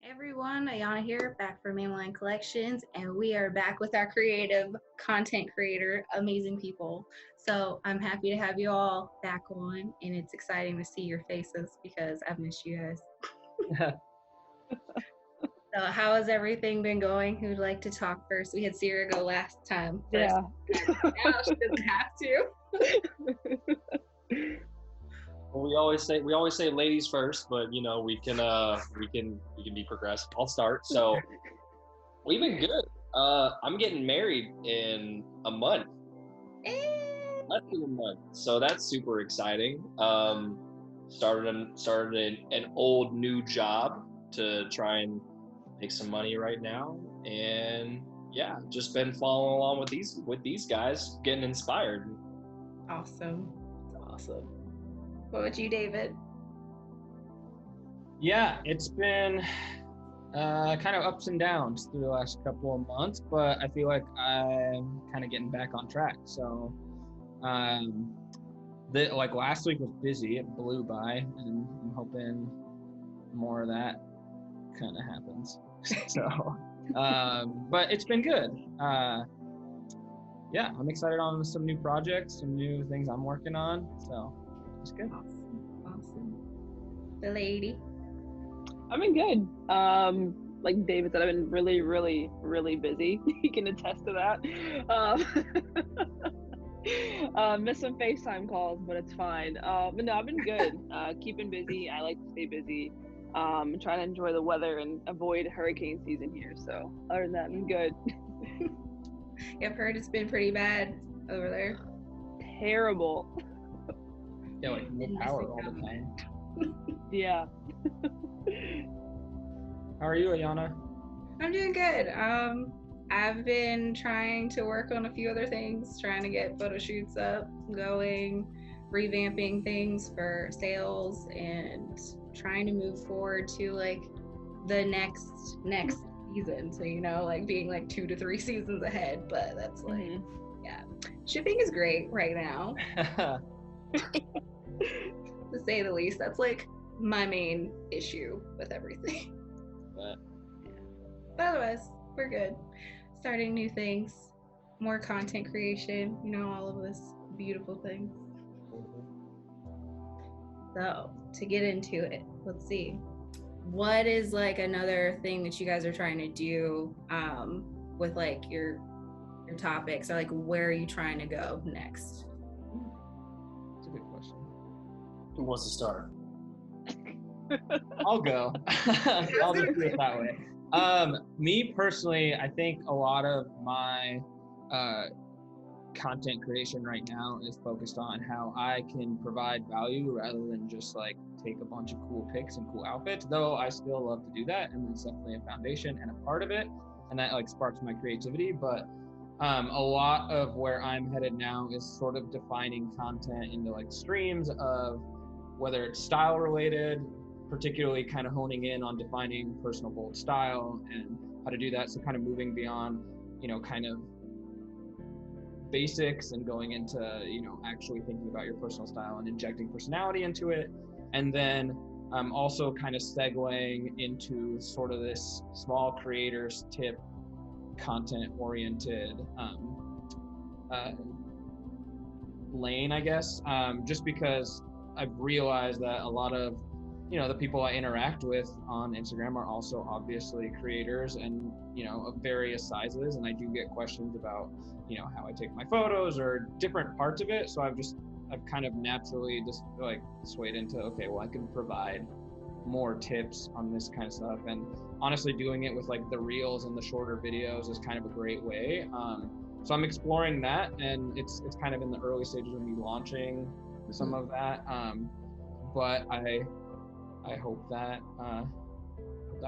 Everyone, Ayana here, back from Am.A-line Collections, and we are back with our creative content creator, amazing people. So I'm happy to have you all back on, and it's exciting to see your faces because I've missed you guys. So how has everything been going? Who'd like to talk first? We had Ciara go last time. Yeah. Now she doesn't have to. Well, we always say ladies first, but you know we can be progressive. I'll start. So we've been good. I'm getting married in a month. Less than a month, so that's super exciting. Started an old new job to try and make some money right now, and yeah, just been following along with these guys, getting inspired. Awesome. That's awesome. What about you, David? Yeah, it's been kind of ups and downs through the last couple of months, but I feel like I'm kind of getting back on track. So, like last week was busy; it blew by, and I'm hoping more of that kind of happens. So, but it's been good. Yeah, I'm excited on some new projects, some new things I'm working on. So. It's good. Awesome. The lady. I've been good. Like David said, I've been really, really, really busy. You can attest to that. Missed some FaceTime calls, but it's fine. But no, I've been good. Keeping busy. I like to stay busy. Trying to enjoy the weather and avoid hurricane season here. So other than that, I'm good. I've heard it's been pretty bad over there. Terrible. Yeah, like no power all the time. Yeah. How are you, Ayana? I'm doing good. I've been trying to work on a few other things, trying to get photo shoots up, going, revamping things for sales, and trying to move forward to like the next season. So, you know, like being like 2 to 3 seasons ahead, but that's like, yeah. Shipping is great right now. To say the least. That's like my main issue with everything. But otherwise, we're good. Starting new things, more content creation, you know, all of this beautiful things. So to get into it, let's see. What is like another thing that you guys are trying to do with like your topics, or like where are you trying to go next? That's a good question. Who wants to start? I'll go. I'll just do it that way. Me personally, I think a lot of my content creation right now is focused on how I can provide value rather than just like take a bunch of cool pics and cool outfits, though I still love to do that, and that's definitely a foundation and a part of it, and that like sparks my creativity. But a lot of where I'm headed now is sort of defining content into like streams of whether it's style related, particularly kind of honing in on defining personal bold style and how to do that. So kind of moving beyond, you know, kind of basics and going into, you know, actually thinking about your personal style and injecting personality into it. And then also kind of segueing into sort of this small creators tip content oriented lane, I guess, just because I've realized that a lot of, you know, the people I interact with on Instagram are also obviously creators and, you know, of various sizes. And I do get questions about, you know, how I take my photos or different parts of it. So I've kind of naturally just like swayed into, okay, well, I can provide more tips on this kind of stuff. And honestly, doing it with like the reels and the shorter videos is kind of a great way. So I'm exploring that, and it's kind of in the early stages of me launching some of that, but I hope that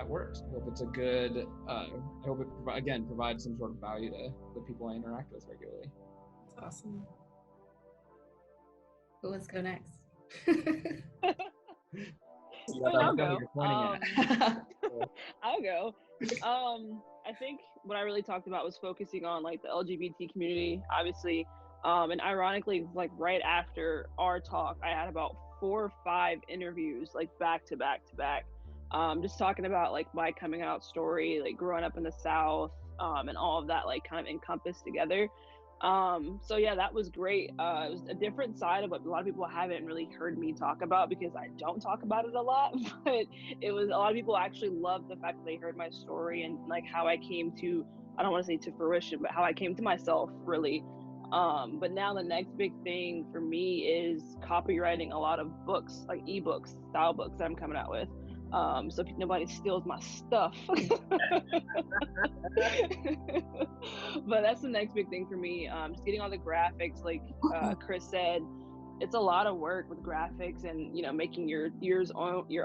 works. I hope it's a good. I hope it again provides some sort of value to the people I interact with regularly. That's awesome. Who wants to go next? I'll go. I'll go. I think what I really talked about was focusing on like the LGBT community, obviously. And ironically, like right after our talk, I had about 4 or 5 interviews, like back to back to back, just talking about like my coming out story, like growing up in the South, and all of that like kind of encompassed together. So yeah, that was great. It was a different side of what a lot of people haven't really heard me talk about, because I don't talk about it a lot, but it was, a lot of people actually loved the fact that they heard my story and like how I came to, I don't want to say to fruition, but how I came to myself really. But now the next big thing for me is copywriting a lot of books, like ebooks, style books that I'm coming out with. So if nobody steals my stuff. But that's the next big thing for me. Just getting all the graphics, like Chris said, it's a lot of work with graphics and, you know, making your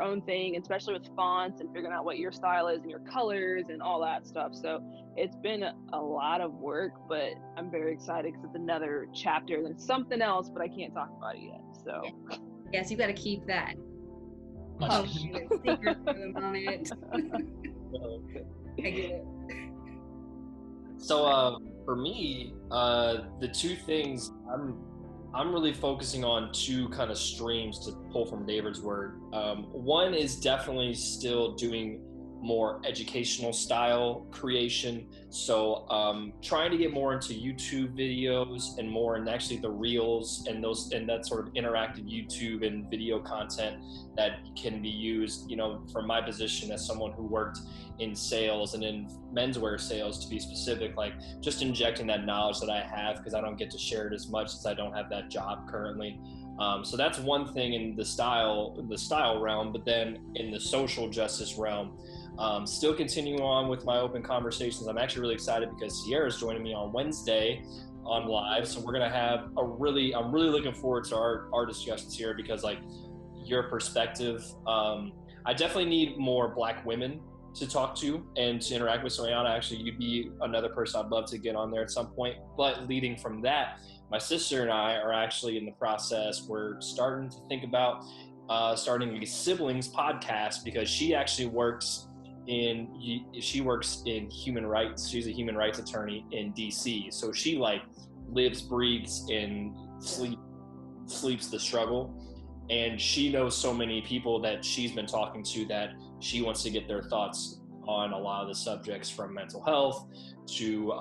own thing, especially with fonts and figuring out what your style is and your colors and all that stuff. So it's been a lot of work, but I'm very excited because it's another chapter and something else, but I can't talk about it yet. So yes, you got to keep that. Oh, secret on it. I get it. So for me, the two things I'm really focusing on, two kind of streams to pull from David's word. One is definitely still doing more educational style creation. So trying to get more into YouTube videos and more in actually the reels and that sort of interactive YouTube and video content that can be used, you know, from my position as someone who worked in sales and in menswear sales, to be specific, like just injecting that knowledge that I have, because I don't get to share it as much as I don't have that job currently. So that's one thing in the style realm. But then in the social justice realm, still continuing on with my open conversations. I'm actually really excited because Ciara's joining me on Wednesday on live. So we're gonna have I'm really looking forward to our discussions here, because like your perspective, I definitely need more Black women to talk to and to interact with. So Ayana, actually, you'd be another person I'd love to get on there at some point. But leading from that, my sister and I are actually in the process. We're starting to think about starting a siblings podcast, because she actually works in human rights. She's a human rights attorney in DC. So she like lives, breathes, and sleeps the struggle. And she knows so many people that she's been talking to that she wants to get their thoughts on a lot of the subjects, from mental health to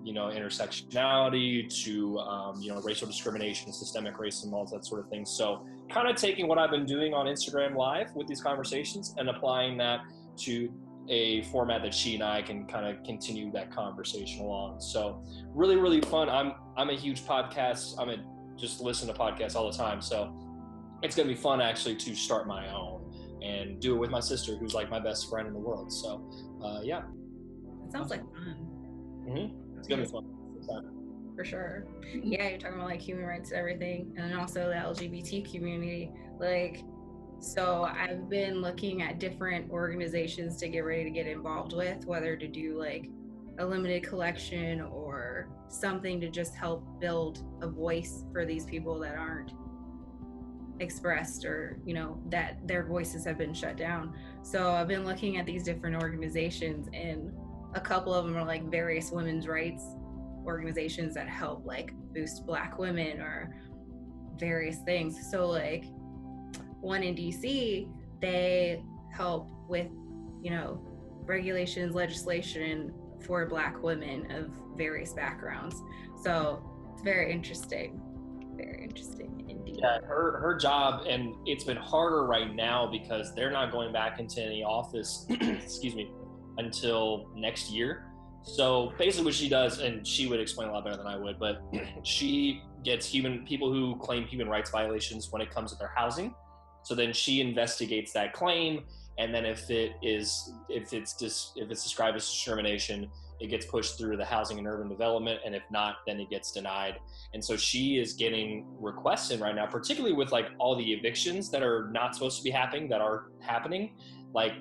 intersectionality to racial discrimination, systemic racism, all that sort of thing. So kind of taking what I've been doing on Instagram Live with these conversations and applying that to a format that she and I can kind of continue that conversation along. So really, really fun. I'm a huge podcast. Just listen to podcasts all the time. So it's going to be fun actually to start my own and do it with my sister, who's like my best friend in the world. So, yeah. It sounds like fun. Mm-hmm. It's going to be fun. For sure. Yeah, you're talking about like human rights and everything, and also the LGBT community. Like, so I've been looking at different organizations to get ready to get involved with, whether to do like a limited collection or something to just help build a voice for these people that aren't expressed, or that their voices have been shut down. So I've been looking at these different organizations, and a couple of them are like various women's rights organizations that help like boost Black women or various things. So like one in DC, they help with regulations, legislation for Black women of various backgrounds. So it's very interesting indeed. Yeah, her job, and it's been harder right now because they're not going back into any office excuse me, until next year. So basically what she does, and she would explain a lot better than I would, but she gets people who claim human rights violations when it comes to their housing. So then she investigates that claim, and then if it's described as discrimination, it gets pushed through the Housing and Urban Development, and if not, then it gets denied. And so she is getting requests in right now, particularly with like all the evictions that are not supposed to be happening that are happening. Like,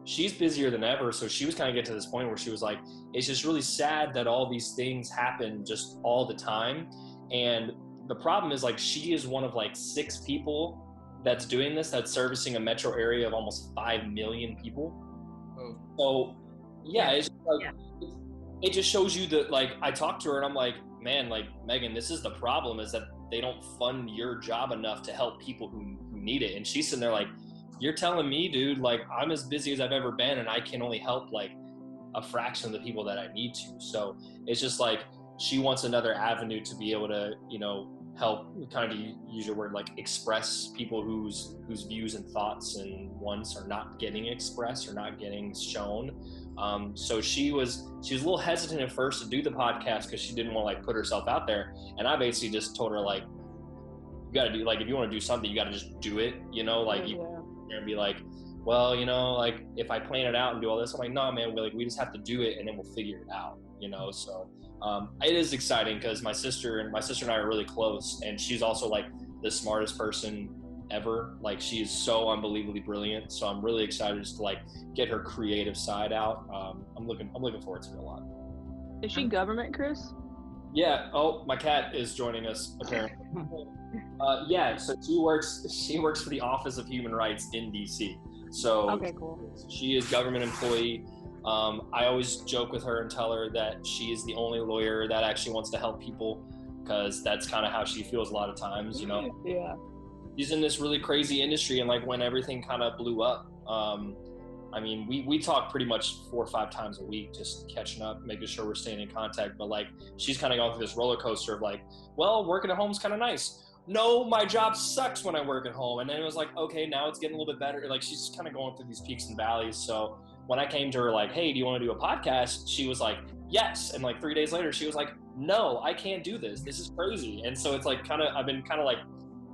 she's busier than ever. So she was kind of getting to this point where she was like, it's just really sad that all these things happen just all the time. And the problem is, like, she is one of like 6 people that's doing this, that's servicing a metro area of almost 5 million people. Oh. So yeah, it's like, it just shows you that, like, I talked to her and I'm like, man, like, Megan, this is the problem, is that they don't fund your job enough to help people who need it. And she's sitting there like, you're telling me, dude, like I'm as busy as I've ever been and I can only help like a fraction of the people that I need to. So it's just like she wants another avenue to be able to, you know, help kind of use your word, like express people whose views and thoughts and wants are not getting expressed or not getting shown. So she was a little hesitant at first to do the podcast because she didn't want to like put herself out there. And I basically just told her like, you got to do, like, if you want to do something, you got to just do it, you know, like you and be like, well, you know, like if I plan it out and do all this, I'm like, no, man, we just have to do it and then we'll figure it out, you know? So it is exciting because my sister and I are really close, and she's also like the smartest person ever. Like she is so unbelievably brilliant. So I'm really excited just to like get her creative side out. I'm looking forward to it a lot. Is she government, Chris? Yeah. Oh, my cat is joining us apparently. Yeah. So she works for the Office of Human Rights in DC. So okay, cool. She is government employee. I always joke with her and tell her that she is the only lawyer that actually wants to help people, because that's kind of how she feels a lot of times, you know? Yeah. She's in this really crazy industry, and like when everything kind of blew up, I mean, we talk pretty much 4 or 5 times a week, just catching up, making sure we're staying in contact. But like, she's kind of gone through this roller coaster of like, well, working at home is kind of nice. No, my job sucks when I work at home. And then it was like, okay, now it's getting a little bit better. Like she's kind of going through these peaks and valleys. So when I came to her like, hey, do you want to do a podcast? She was like, yes. And like 3 days later, she was like, no, I can't do this. This is crazy. And so it's like I've been kind of like,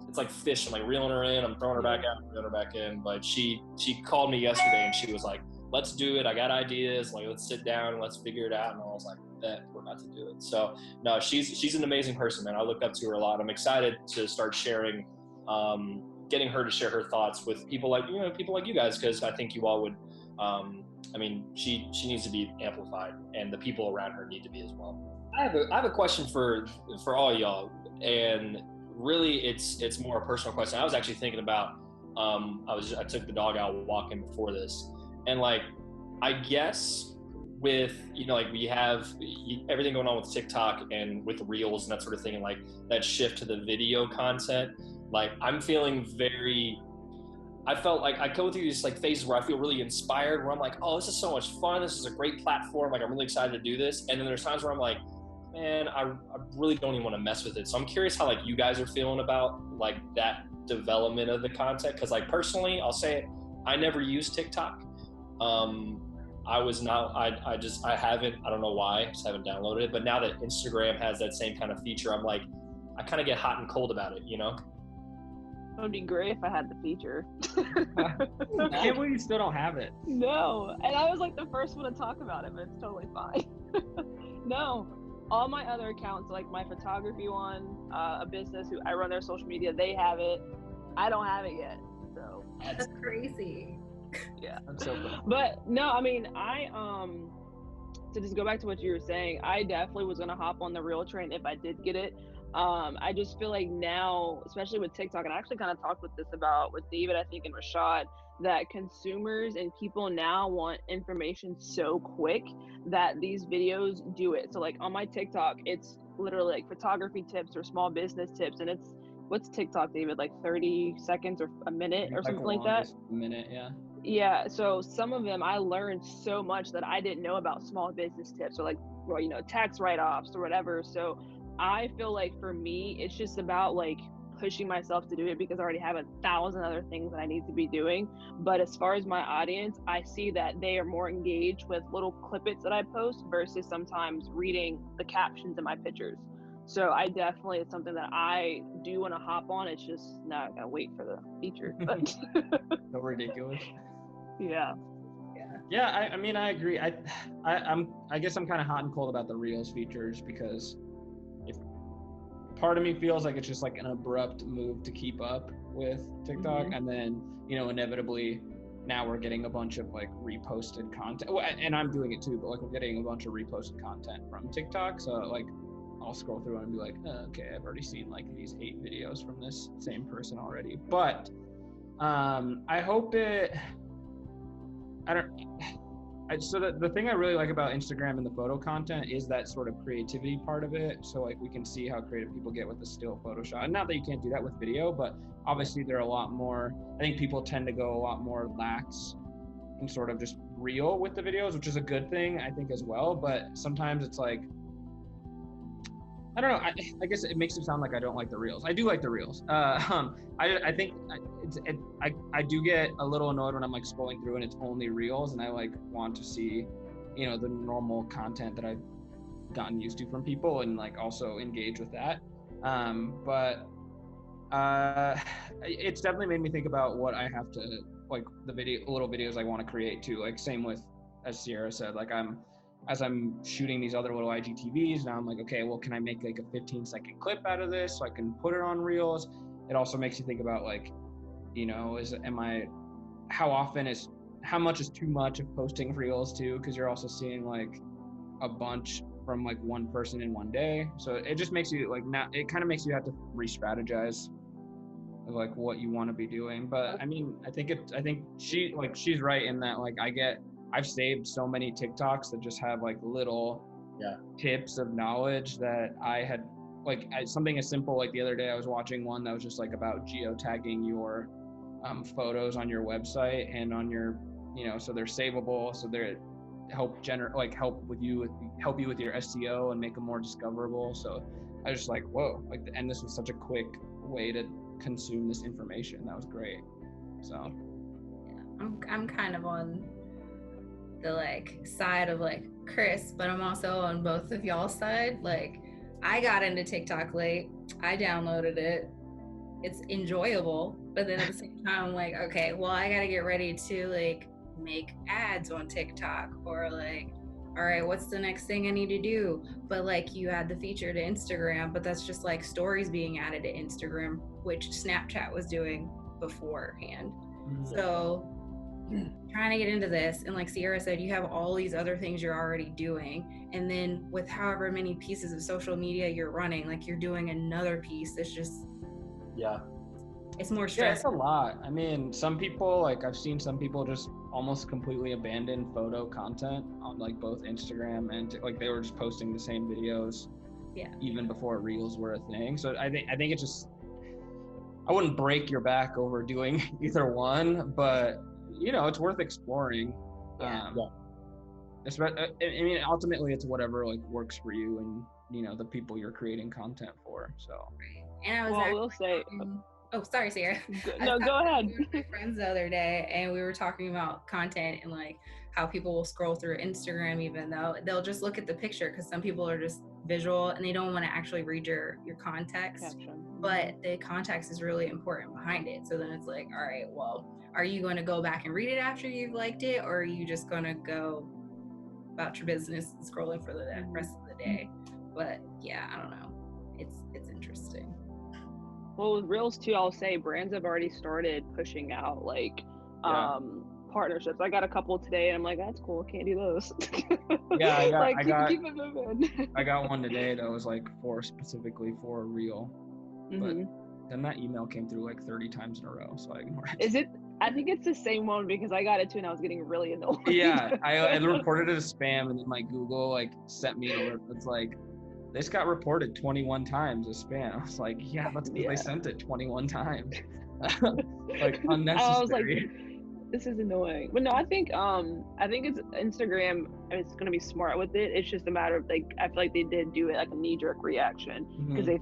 it's like fish. I'm like reeling her in. I'm throwing her back out, reeling her back in. But she called me yesterday and she was like, let's do it. I got ideas. Like, let's sit down and let's figure it out. And I was like, bet, we're about to do it. So no, she's an amazing person, man. I look up to her a lot. I'm excited to start sharing, getting her to share her thoughts with people like you guys, because I think you all would. I mean, she needs to be amplified, and the people around her need to be as well. I have a question for all y'all, and really it's more a personal question. I was actually thinking about I took the dog out walking before this, and like I guess with like we have everything going on with TikTok and with the reels and that sort of thing, and like that shift to the video content, like I'm feeling I felt like I go through these like phases where I feel really inspired, where I'm like, oh, this is so much fun, this is a great platform, like I'm really excited to do this. And then there's times where I'm like, man, I really don't even want to mess with it. So I'm curious how like you guys are feeling about like that development of the content, because like personally, I'll say it, I never used TikTok. I don't know why, I just haven't downloaded it. But now that Instagram has that same kind of feature, I'm like, I kind of get hot and cold about it, you know? It would be great if I had the feature. I can't believe you still don't have it. No, and I was like the first one to talk about it, but it's totally fine. No, all my other accounts, like my photography one, a business who I run their social media, they have it. I don't have it yet, so. That's crazy. Yeah. That's so cool. But no, I mean, to just go back to what you were saying, I definitely was gonna hop on the reel train if I did get it. I just feel like now, especially with TikTok, and I actually kind of talked with David, I think, and Rashad, that consumers and people now want information so quick that these videos do it. So like on my TikTok, it's literally like photography tips or small business tips, and it's, what's TikTok, David, like 30 seconds or a minute or something like that? A minute, yeah. Yeah, so some of them I learned so much that I didn't know about small business tips, or like, well, tax write-offs or whatever. So I feel like for me, it's just about like pushing myself to do it, because I already have 1,000 other things that I need to be doing. But as far as my audience, I see that they are more engaged with little clippets that I post versus sometimes reading the captions in my pictures. So I definitely, it's something that I do want to hop on. It's just now I gotta wait for the feature. But So ridiculous. Yeah. Yeah, I mean, I agree. I guess I'm kind of hot and cold about the Reels features, because if part of me feels like it's just like an abrupt move to keep up with TikTok, and then inevitably now we're getting a bunch of like reposted content, and I'm doing it too, but like we're getting a bunch of reposted content from TikTok. So like I'll scroll through and be like, oh, okay, I've already seen like these 8 videos from this same person already. But I hope it. So the thing I really like about Instagram and the photo content is that sort of creativity part of it. So like we can see how creative people get with the still photo shot. And not that you can't do that with video, but obviously they're a lot more, I think people tend to go a lot more lax and sort of just real with the videos, which is a good thing, I think, as well. But sometimes it's like, I don't know. I guess it makes it sound like I don't like the reels. I do like the reels. I think I do get a little annoyed when I'm like scrolling through and it's only reels, and I like want to see, the normal content that I've gotten used to from people, and like also engage with that. But it's definitely made me think about what I have to, like, the little videos I want to create too. Like same with, as Ciara said, like as I'm shooting these other little IGTVs, now I'm like, okay, well, can I make like a 15-second clip out of this so I can put it on reels? It also makes you think about like, how much is too much of posting reels too? Because you're also seeing like a bunch from like one person in one day. So it just makes you like, now it kind of makes you have to re-strategize of like what you want to be doing. But I mean, I think she's right in that, like, I've saved so many TikToks that just have like little tips of knowledge that I had, like, something as simple like the other day I was watching one that was just like about geotagging your photos on your website and on your, so they're savable, so they're help you with your SEO and make them more discoverable. So I was just like, whoa, like, and this was such a quick way to consume this information. That was great. So I'm kind of on the like side of like Chris, but I'm also on both of y'all's side. Like, I got into TikTok late. I downloaded it. It's enjoyable, but then at the same time, I'm like, okay, well, I gotta get ready to like make ads on TikTok, or like, all right, what's the next thing I need to do? But like, you add the feature to Instagram, but that's just like stories being added to Instagram, which Snapchat was doing beforehand. Mm-hmm. So trying to get into this, and like Ciara said, you have all these other things you're already doing, and then with however many pieces of social media you're running, like you're doing another piece that's just it's more stressful. Yeah, it's a lot. I mean, some people, like, I've seen some people just almost completely abandon photo content on like both Instagram and like they were just posting the same videos even before reels were a thing. So I think it's just, I wouldn't break your back over doing either one, but it's worth exploring. I mean, ultimately it's whatever like works for you and the people you're creating content for. So and I will say oh, sorry, Ciara. No, go ahead. With my friends the other day, and we were talking about content and like how people will scroll through Instagram, even though they'll just look at the picture, because some people are just visual and they don't want to actually read your context. Gotcha. But the context is really important behind it. So then it's like, all right, well, are you going to go back and read it after you've liked it, or are you just going to go about your business and scrolling for the rest of the day? But yeah, I don't know. It's interesting. Well, with reels too, I'll say brands have already started pushing out like partnerships. I got a couple today, and I'm like, that's cool. Can't do those. Yeah, keep it moving. I got one today that was like specifically for a reel, but then that email came through like 30 times in a row, so I ignored it. Is it? I think it's the same one, because I got it too, and I was getting really annoyed. Yeah, I reported it as spam, and then my Google like sent me an alert. It's like, this got reported 21 times as spam. I was like, yeah, that's because they sent it 21 times. Like, unnecessary. I was like, this is annoying. But no, I think it's Instagram, and it's gonna be smart with it. It's just a matter of like, I feel like they did do it like a knee-jerk reaction, because they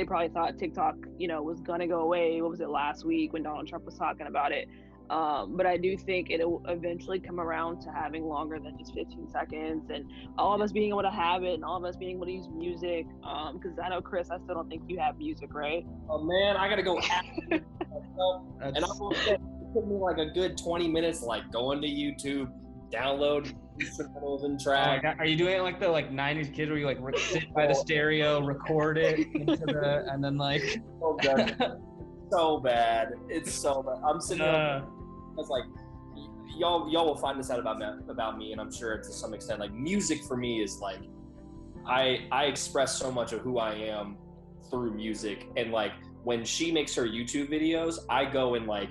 probably thought TikTok, was gonna go away. What was it, last week when Donald Trump was talking about it? But I do think it'll eventually come around to having longer than just 15 seconds, and all of us being able to have it, and all of us being able to use music. Because I know, Chris, I still don't think you have music, right? Oh man, I gotta go after myself. And I'm gonna say, it took me like a good 20 minutes, like going to YouTube, download instrumentals and tracks. Are you doing it like the 90s kids where you like sit by the stereo, record it and then like? So bad. It's so bad. I'm sitting there. I was like, y'all will find this out about me, and I'm sure to some extent, like, music for me is like, I express so much of who I am through music. And like, when she makes her YouTube videos, I go and like,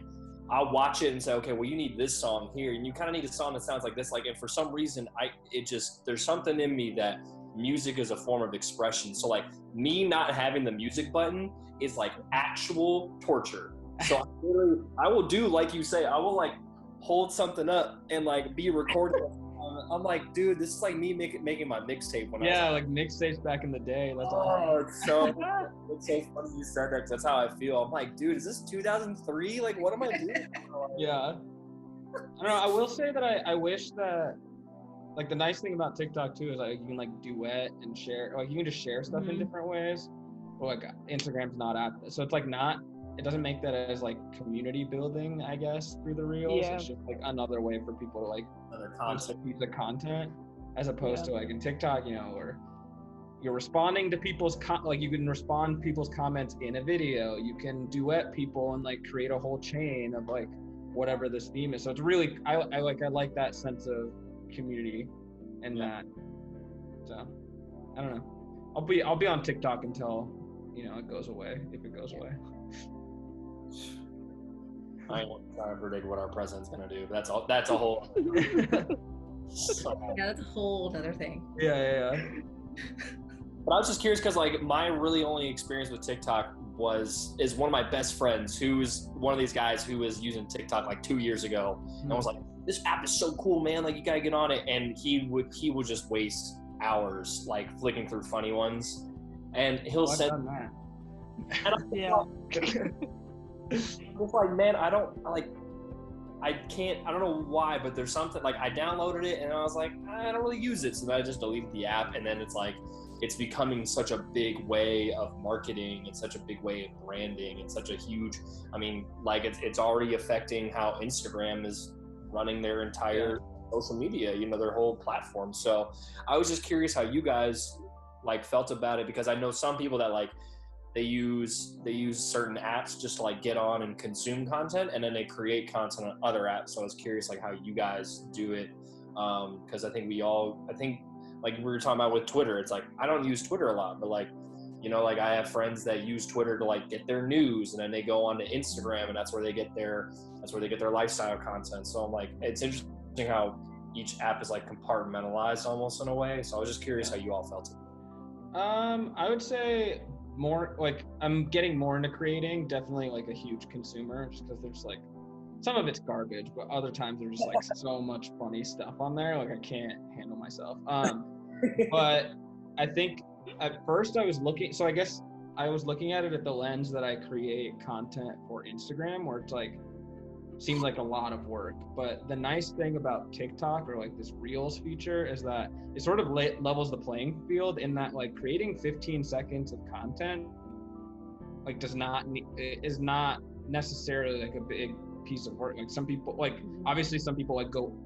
I'll watch it and say, okay, well, you need this song here, and you kind of need a song that sounds like this. Like, and for some reason, there's something in me that music is a form of expression. So like me not having the music button is like actual torture. So I will do, like you say, I will like hold something up and like be recording. I'm like, dude, this is like me making my mixtape when I was like mixtapes back in the day. That's it's so funny you said that, 'cause that's how I feel. I'm like, dude, is this 2003? Like, what am I doing? Yeah. I don't know. I will say that I wish that, like, the nice thing about TikTok too is like you can like duet and share, like you can just share stuff in different ways. Or like Instagram's not at, so it's like it doesn't make that as like community building, I guess, through the reels. Yeah. It's just like another way for people to like post a piece of content, as opposed to like in TikTok, you know, where you're responding to people's like you can respond people's comments in a video. You can duet people and like create a whole chain of like whatever this theme is. So it's really I like that sense of community and that. So I don't know. I'll be on TikTok until, you know, it goes away, if it goes away. I ain't trying to predict what our president's gonna do, but that's a whole Yeah, that's a whole other thing. Yeah. But I was just curious because like my really only experience with TikTok is one of my best friends who's one of these guys who was using TikTok like 2 years ago, and I was like, this app is so cool, man, like you gotta get on it. And he would just waste hours like flicking through funny ones, and he'll send that. Yeah. It's like, man, I don't know why, but there's something, like I downloaded it and I was like, I don't really use it, so then I just deleted the app. And then it's like it's becoming such a big way of marketing and such a big way of branding and such a huge, I mean, like it's already affecting how Instagram is running their entire social media, you know, their whole platform. So I was just curious how you guys like felt about it, because I know some people that like they use certain apps just to like get on and consume content, and then they create content on other apps. So I was curious like how you guys do it, because I think like we were talking about with Twitter, it's like I don't use Twitter a lot, but like, you know, like I have friends that use Twitter to like get their news, and then they go on to Instagram, and that's where they get their lifestyle content. So I'm like, it's interesting how each app is like compartmentalized almost in a way. So I was just curious how you all felt it. I would say more like I'm getting more into creating, definitely like a huge consumer, just because there's like some of it's garbage, but other times there's just like so much funny stuff on there, like I can't handle myself. But I think at first I was looking at it at the lens that I create content for Instagram, where it's like seems like a lot of work. But the nice thing about TikTok, or like this Reels feature, is that it sort of levels the playing field, in that like creating 15 seconds of content like is not necessarily like a big piece of work. Like some people, like obviously some people like go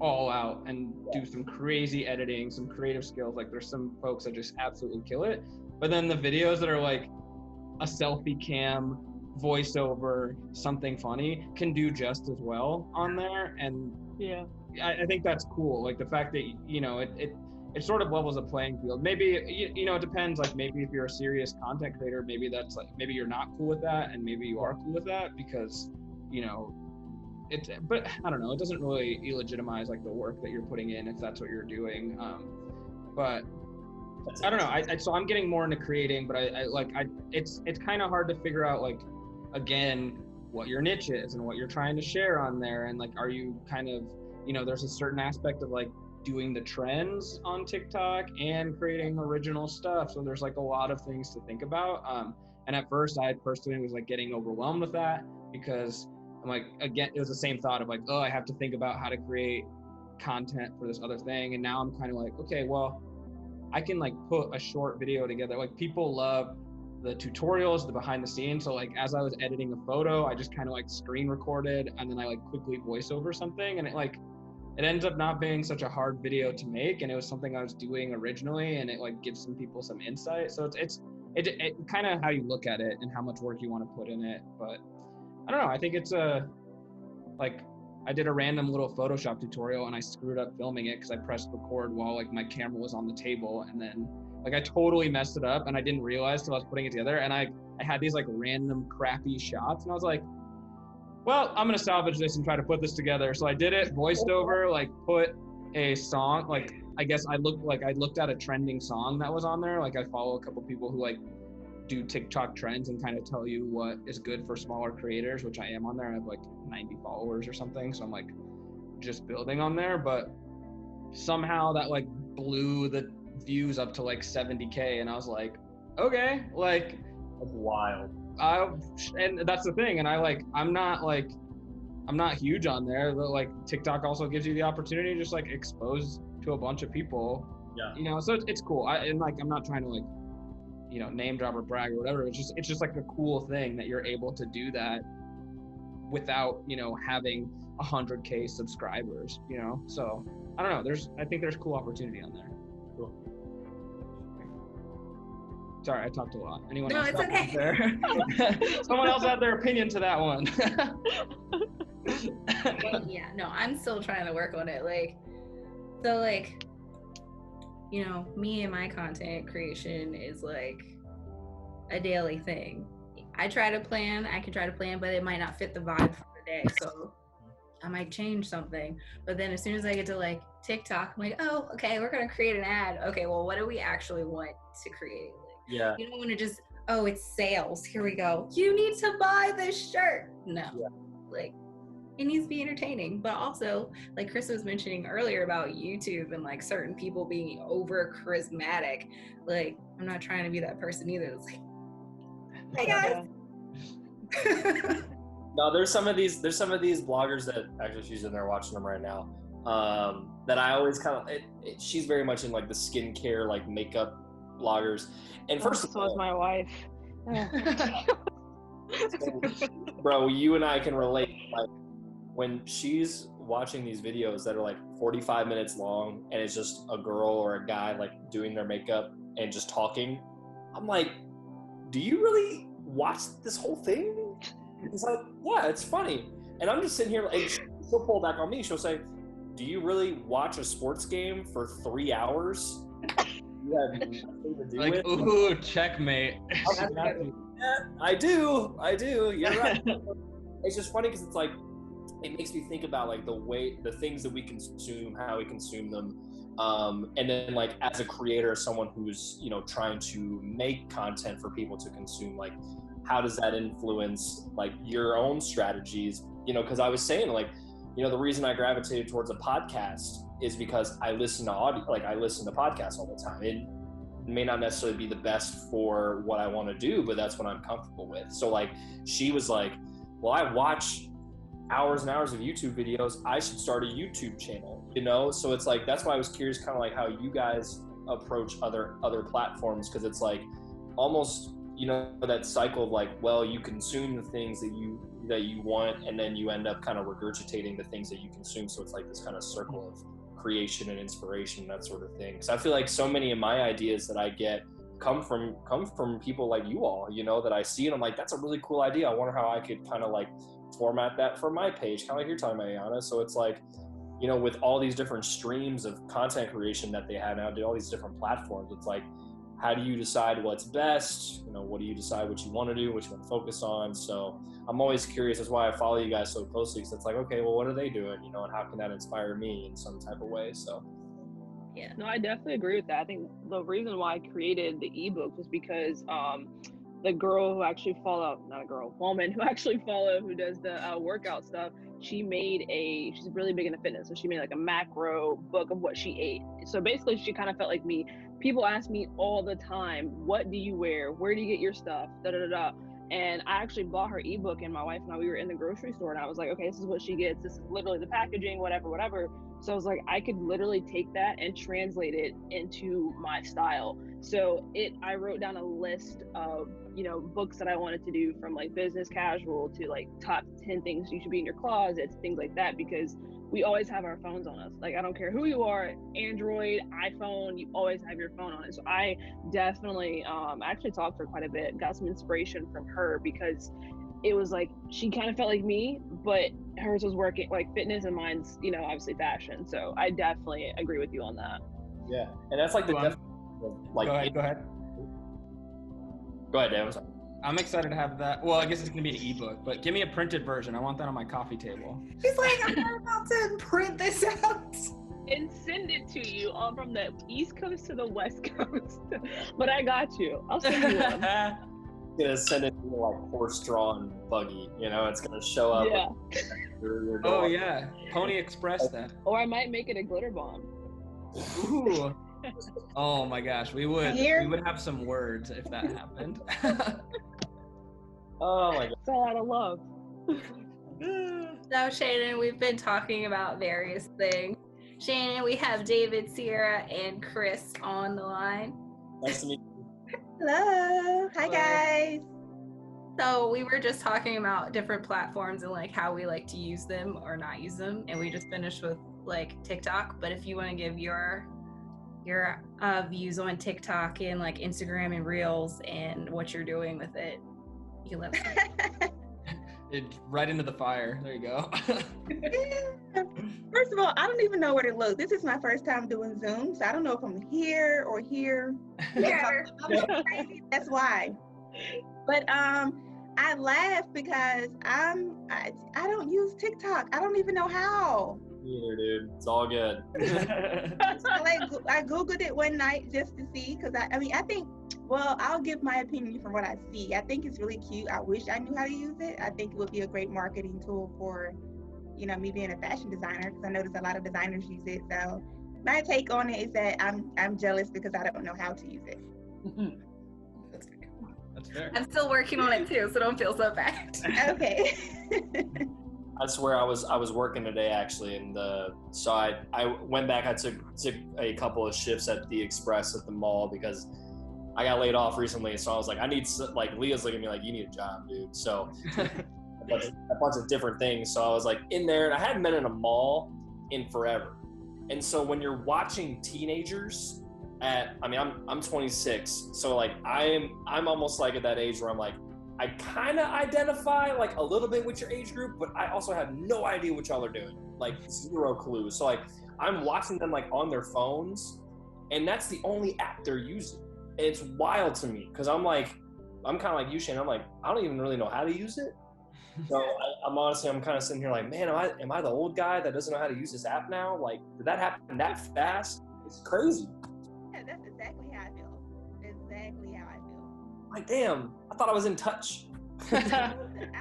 all out and do some crazy editing, some creative skills. Like there's some folks that just absolutely kill it. But then the videos that are like a selfie cam, voiceover, something funny, can do just as well on there. And I think that's cool, like the fact that, you know, it sort of levels the playing field. Maybe you know, it depends, like maybe if you're a serious content creator, maybe that's like, maybe you're not cool with that, and maybe you are cool with that, because, you know, but I don't know, it doesn't really illegitimize like the work that you're putting in if that's what you're doing. But I don't know, so I'm getting more into creating, but it's kind of hard to figure out, like, again, what your niche is and what you're trying to share on there. And like, are you kind of, you know, there's a certain aspect of like doing the trends on TikTok and creating original stuff. So there's like a lot of things to think about. And at first I personally was like getting overwhelmed with that, because I'm like, again, it was the same thought of like, oh, I have to think about how to create content for this other thing. And now I'm kind of like, okay, well, I can like put a short video together. Like people love the tutorials, the behind the scenes. So like as I was editing a photo, I just kind of like screen recorded, and then I like quickly voice over something, and it ends up not being such a hard video to make, and it was something I was doing originally, and it like gives some people some insight. So it's kind of how you look at it and how much work you want to put in it. But I don't know, I think it's like I did a random little Photoshop tutorial and I screwed up filming it because I pressed record while like my camera was on the table, and then like I totally messed it up, and I didn't realize till I was putting it together, and I had these like random crappy shots, and I was like, well, I'm gonna salvage this and try to put this together. So I did it, voiced over, like put a song, like I guess I looked at a trending song that was on there. Like I follow a couple people who like do TikTok trends and kind of tell you what is good for smaller creators, which I am on there. I have like 90 followers or something. So I'm like just building on there, but somehow that like blew the views up to like 70K. And I was like, okay, like That's wild. and that's the thing. And I'm not huge on there, but like TikTok also gives you the opportunity to just like expose to a bunch of people. Yeah. You know, so it's cool. I'm not trying to like, you know, name drop or brag or whatever. It's just like a cool thing that you're able to do that without, you know, having 100K subscribers, you know? So I don't know. I think there's cool opportunity on there. Cool. Sorry, I talked a lot. Anyone No, else? it's okay. There? Someone else had their opinion to that one. Well, yeah, no, I'm still trying to work on it. Like, so like, you know, me and my content creation is like a daily thing. I can try to plan, but it might not fit the vibe for the day. So I might change something. But then as soon as I get to like TikTok, I'm like, oh, okay, we're gonna create an ad. Okay, well, what do we actually want to create? Like, Yeah. you don't want to just, oh, it's sales. Here we go. You need to buy this shirt. No. Yeah. Like, it needs to be entertaining, but also like Chris was mentioning earlier about YouTube and like certain people being over charismatic. Like, I'm not trying to be that person either. It's like, hey guys. No, there's some of these bloggers that actually she's in there watching them right now. That I always kind of she's very much in like the skincare, like makeup bloggers. And first of all, so is my wife. bro, you and I can relate. Like when she's watching these videos that are like 45 minutes long and it's just a girl or a guy like doing their makeup and just talking, I'm like, do you really watch this whole thing? It's like, yeah, it's funny. And I'm just sitting here, and she'll pull back on me. She'll say, do you really watch a sports game for 3 hours? You have nothing to do like, with? ooh, checkmate. I do. You're right. It's just funny because it's like, it makes me think about like the things that we consume, how we consume them. And then like as a creator, someone who's, you know, trying to make content for people to consume, like how does that influence like your own strategies? You know, because I was saying like, you know, the reason I gravitated towards a podcast is because I listen to audio, like I listen to podcasts all the time. It may not necessarily be the best for what I want to do, but that's what I'm comfortable with. So like she was like, well, I watch hours and hours of YouTube videos. I should start a YouTube channel, you know? So it's like, that's why I was curious kind of like how you guys approach other platforms. Cause it's like almost, you know, that cycle of like, well, you consume the things that you want, and then you end up kind of regurgitating the things that you consume. So it's like this kind of circle of creation and inspiration, that sort of thing. Cause I feel like so many of my ideas that I get come from people like you all, you know, that I see and I'm like, that's a really cool idea. I wonder how I could kind of like format that for my page, kind of like you're talking about, Ayana. So it's like, you know, with all these different streams of content creation that they have now, all these different platforms, it's like, how do you decide what's best? You know, what do you decide what you want to do, what you want to focus on? So I'm always curious. That's why I follow you guys so closely, because it's like, okay, well, what are they doing? You know, and how can that inspire me in some type of way? So Yeah. No, I definitely agree with that. I think the reason why I created the ebook was because the girl who actually woman who actually who does the workout stuff, she's really big into fitness. So she made like a macro book of what she ate. So basically she kind of felt like me. People ask me all the time, what do you wear? Where do you get your stuff? And I actually bought her ebook, and my wife and I, we were in the grocery store, and I was like, okay, this is what she gets. This is literally the packaging, whatever. So I was like, I could literally take that and translate it into my style. So I wrote down a list of, you know, books that I wanted to do, from like business casual to like top 10 things you should be in your closet, things like that, because we always have our phones on us. Like, I don't care who you are, Android, iPhone, you always have your phone on it. So I definitely actually talked to her quite a bit, got some inspiration from her, because it was like, she kind of felt like me, but hers was working like fitness and mine's, you know, obviously fashion. So I definitely agree with you on that. yeah, and that's like the Go ahead. Go ahead, Dan. I'm sorry. I'm excited to have that. Well, I guess it's gonna be an ebook, but give me a printed version. I want that on my coffee table. She's like, I'm not about to print this out. And send it to you all from the East Coast to the West Coast. But I got you. I'll send you one. Gonna send it to like horse-drawn buggy. You know, it's gonna show up. Yeah. Your Oh dog. yeah, Pony Express that. Or I might make it a glitter bomb. Ooh. Oh my gosh, we would have some words if that happened. Oh my god. It's a lot of love. So Shannon, we've been talking about various things. Shannon, we have David, Ciara, and Chris on the line. Nice to meet you. Hello. Hi, guys. So we were just talking about different platforms and like how we like to use them or not use them, and we just finished with like TikTok. But if you want to give your views on TikTok and like Instagram and Reels and what you're doing with it, you can let us know. It's right into the fire. There you go. First of all, I don't even know where to look. This is my first time doing Zoom, so I don't know if I'm here or here. Yeah. I'm crazy. That's why. But I laugh because I don't use TikTok. I don't even know how. Neither, dude. It's all good. I Googled it one night just to see, because I think, well, I'll give my opinion from what I see. I think it's really cute. I wish I knew how to use it. I think it would be a great marketing tool for, you know, me being a fashion designer, because I notice a lot of designers use it. So my take on it is that I'm jealous because I don't know how to use it. That's fair. I'm still working on it too, so don't feel so bad. Okay. I swear I was working today actually, and so I went back. I took a couple of shifts at the Express at the mall because I got laid off recently. So I was like, Leah's looking at me like, you need a job, dude. So a bunch of different things. So I was like in there, and I hadn't been in a mall in forever. And so when you're watching teenagers I'm 26, so like I'm almost like at that age where I'm like, I kind of identify like a little bit with your age group, but I also have no idea what y'all are doing, like zero clue. So like I'm watching them like on their phones, and that's the only app they're using. And it's wild to me because I'm kind of like you, Shan. I'm like, I don't even really know how to use it. So I'm kind of sitting here like, man, am I the old guy that doesn't know how to use this app now? Like, did that happen that fast? It's crazy. Yeah, that's exactly how I feel. Exactly how I feel. Like, damn, I thought I was in touch. I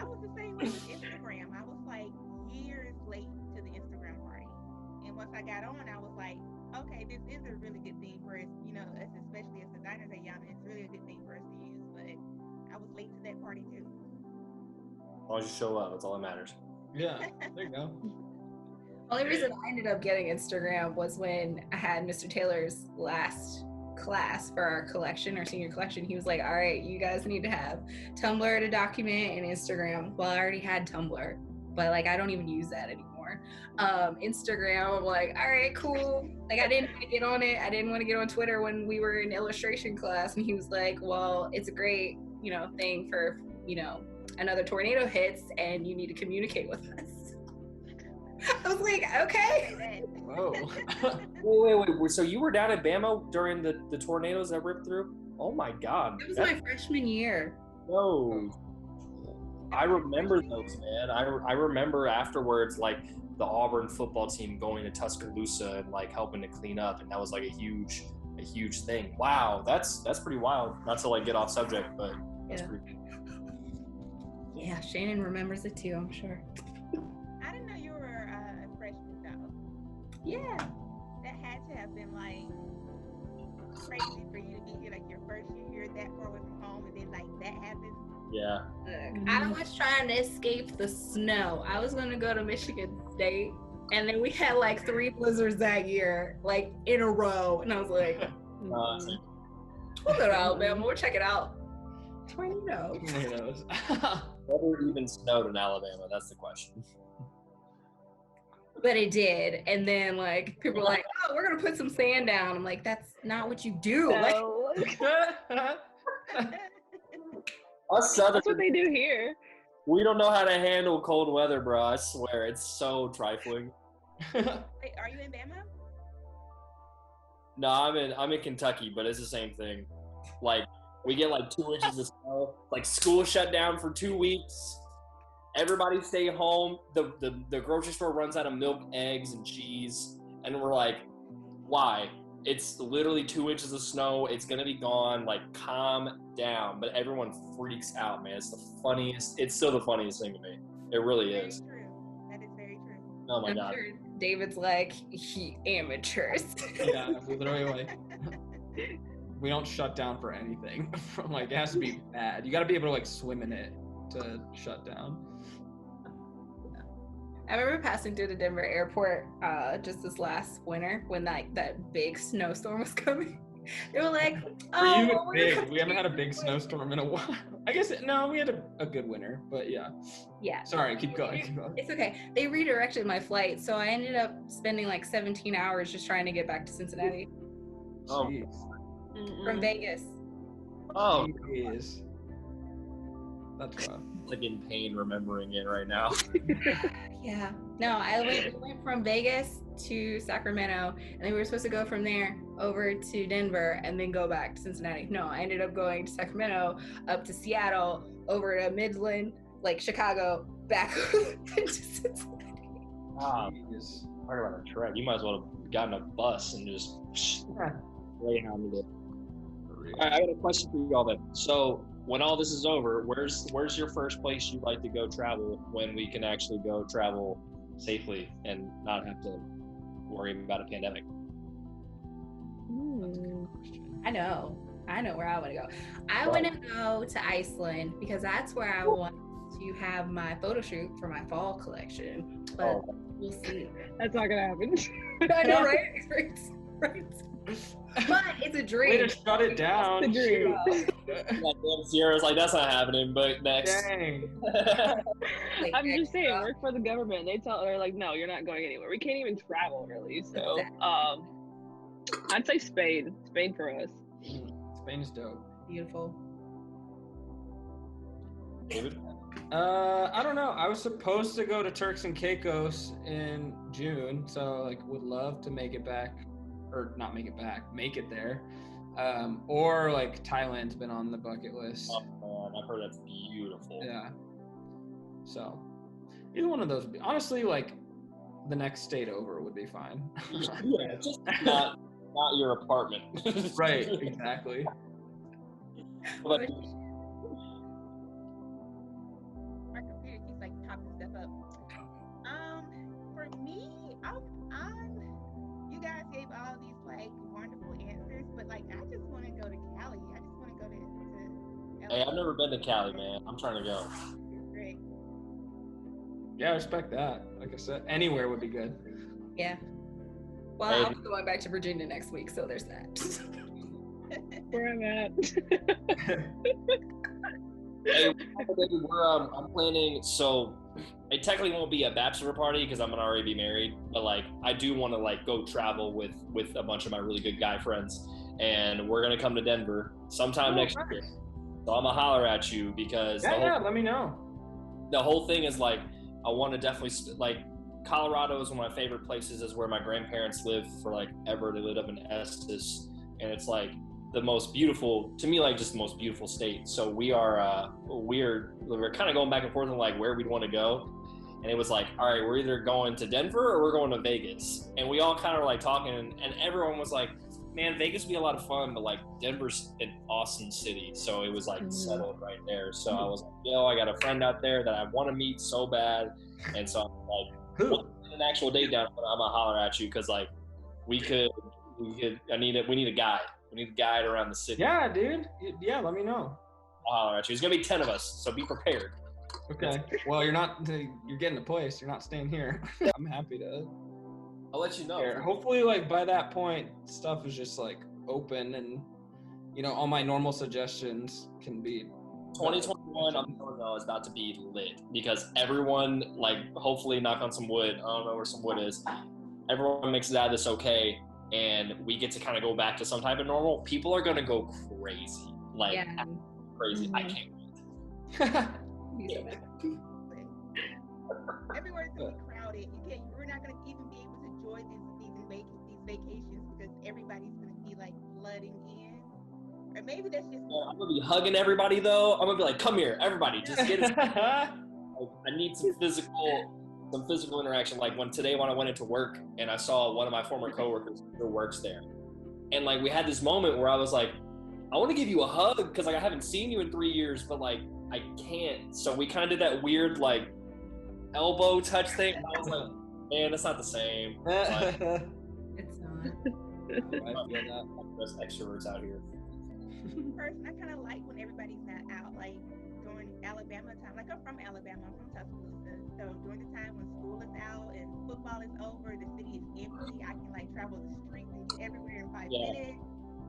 was the same way with Instagram. I was like years late to the Instagram party. And once I got on, I was like, okay, this is a really good thing for us, you know, especially as designers at Am, it's really a good thing for us to use. But I was late to that party too. As long as you show up, that's all that matters. Yeah, there you go. Only reason I ended up getting Instagram was when I had Mr. Taylor's last class for our collection, our senior collection. He was like, all right, you guys need to have Tumblr to document and Instagram. Well, I already had Tumblr, but like I don't even use that anymore. Instagram, I'm like, all right, cool. Like I didn't want to get on it. I didn't want to get on Twitter when we were in illustration class, and he was like, well, it's a great, you know, thing for, you know, another tornado hits and you need to communicate with us. I was like, okay. Whoa. Wait. So you were down at Bama during the tornadoes that ripped through? Oh my God. It was my freshman year. No. I remember those, man. I remember afterwards, like the Auburn football team going to Tuscaloosa and like helping to clean up, and that was like a huge thing. Wow, that's pretty wild. Not to like get off subject, but that's pretty cool. Yeah, Shannon remembers it too, I'm sure. I didn't know you were a freshman though. Yeah. That had to have been like crazy for you to be here, like your first year that far away from home, and then like that happened. Yeah. Look, I was trying to escape the snow. I was gonna go to Michigan State, and then we had like 3 blizzards that year, like in a row, and I was like, we'll go to Alabama, we'll check it out. Tornadoes. Tornadoes. Never even snowed in Alabama. That's the question. But it did, and then like people were like, "Oh, we're gonna put some sand down." I'm like, "That's not what you do." No. Us That's what Southern, they do here. we don't know how to handle cold weather, bro. I swear, it's so trifling. Wait, are you in Bama? No, I'm in Kentucky, but it's the same thing. Like We get like 2 inches of snow. Like school shut down for 2 weeks. Everybody stay home. The grocery store runs out of milk, eggs, and cheese. And we're like, why? It's literally 2 inches of snow. It's gonna be gone. Like, calm down. But everyone freaks out, man. It's the funniest. It's still the funniest thing to me. It really is. Very true. That is very true. Oh my I'm god. sure David's like, he amateurs. Yeah, we literally like we don't shut down for anything. Like it has to be bad. You got to be able to like swim in it to shut down. I remember passing through the Denver airport just this last winter when that big snowstorm was coming. They were like, For you, well, it's big. We haven't had a big snowstorm in a while. I guess no, we had a good winter, but yeah. Yeah. Sorry, keep going. It's okay. They redirected my flight, so I ended up spending like 17 hours just trying to get back to Cincinnati Oh. Jeez. from Vegas. Oh, Jeez. That's rough. like in pain remembering it right now. Yeah. No, we went from Vegas to Sacramento, and then we were supposed to go from there over to Denver and then go back to Cincinnati. No, I ended up going to Sacramento, up to Seattle, over to Midland, like Chicago, back to Cincinnati. Ah, Jeez. talk about a trek. You might as well have gotten a bus and just greyhounded it. All right, I got a question for you all then. So, when all this is over, where's your first place you'd like to go travel when we can actually go travel safely and not have to worry about a pandemic? That's a good question. I know where I want to go. I want to go to Iceland because that's where I want to have my photo shoot for my fall collection. But we'll see. That's not gonna happen. I know, right? Right. But it's a dream. Way to shut it down. It's a dream. Shoot. Damn, Ciara's like, that's not happening, but next. Dang. Like, I'm just saying, extra. work for the government. They're like, no, you're not going anywhere. We can't even travel really. So, I'd say Spain. Spain for us. Spain is dope. Beautiful. David? I don't know. I was supposed to go to Turks and Caicos in June, so like would love to make it back, or not make it back, make it there. Or like Thailand's been on the bucket list. Oh man, I've heard that's beautiful. Yeah. So either one of those would be, honestly, like the next state over would be fine. Yeah, just not your apartment. Right, exactly. But My computer keeps like popping stuff up. For me, you guys gave all these like wonderful answers, but like I just want to go to Cali. I just want to go to hey, I've never been to Cali, man. I'm trying to go. Great. Yeah, I respect that. Like I said, anywhere would be good. Yeah. Well, Hey. I'll be going back to Virginia next week, so there's that. Where I'm at. Hey, I'm planning. So it technically won't be a bachelor party because I'm gonna already be married. But like, I do want to like go travel with a bunch of my really good guy friends, and we're gonna come to Denver sometime next year. So I'm gonna holler at you because Yeah, let me know. the whole thing is like, I want to definitely like. Colorado is one of my favorite places. Is where my grandparents lived for like ever. They lived up in Estes, and it's like the most beautiful, to me, like just the most beautiful state. So we're kind of going back and forth on like where we'd want to go. And it was like, all right, we're either going to Denver or we're going to Vegas. And we all kind of like talking, and everyone was like, man, Vegas would be a lot of fun, but like Denver's an awesome city. So it was like settled right there. So I was like, yo, I got a friend out there that I want to meet so bad. And so I'm like, what's an actual date down? I'm gonna holler at you because like we need a guide. We need a guide around the city. Yeah, dude. Yeah, let me know. I'll holler at you. There's gonna be 10 of us, so be prepared. Okay. Well, you're getting a place. You're not staying here. I'm happy to. I'll let you know. Here. Hopefully, like by that point, stuff is just like open, and all my normal suggestions can be. 2021, I'm telling you, is about to be lit because everyone, like, hopefully, knock on some wood. I don't know where some wood is. Everyone makes it out of this okay, and we get to kind of go back to some type of normal. People are gonna go crazy, like crazy. I can't wait. Everywhere's gonna be crowded. We're not gonna even be able to enjoy these vacations because everybody's gonna be like flooding in. maybe that's just I'm gonna be hugging everybody though. I'm gonna be like, come here, everybody, just get it. Like, I need some physical interaction. Like when I went into work and I saw one of my former coworkers who works there, and like we had this moment where I was like, I want to give you a hug because like I haven't seen you in 3 years, but like I can't. So we kind of did that weird like elbow touch thing. And I was like, man, that's not the same. Like, It's not. I feel that. there's extroverts out here. person. I kind of like when everybody's not out, like during Alabama time. Like I'm from Alabama, I'm from Tuscaloosa. So during the time when school is out and football is over, the city is empty. I can like travel the streets and get everywhere in 5 minutes.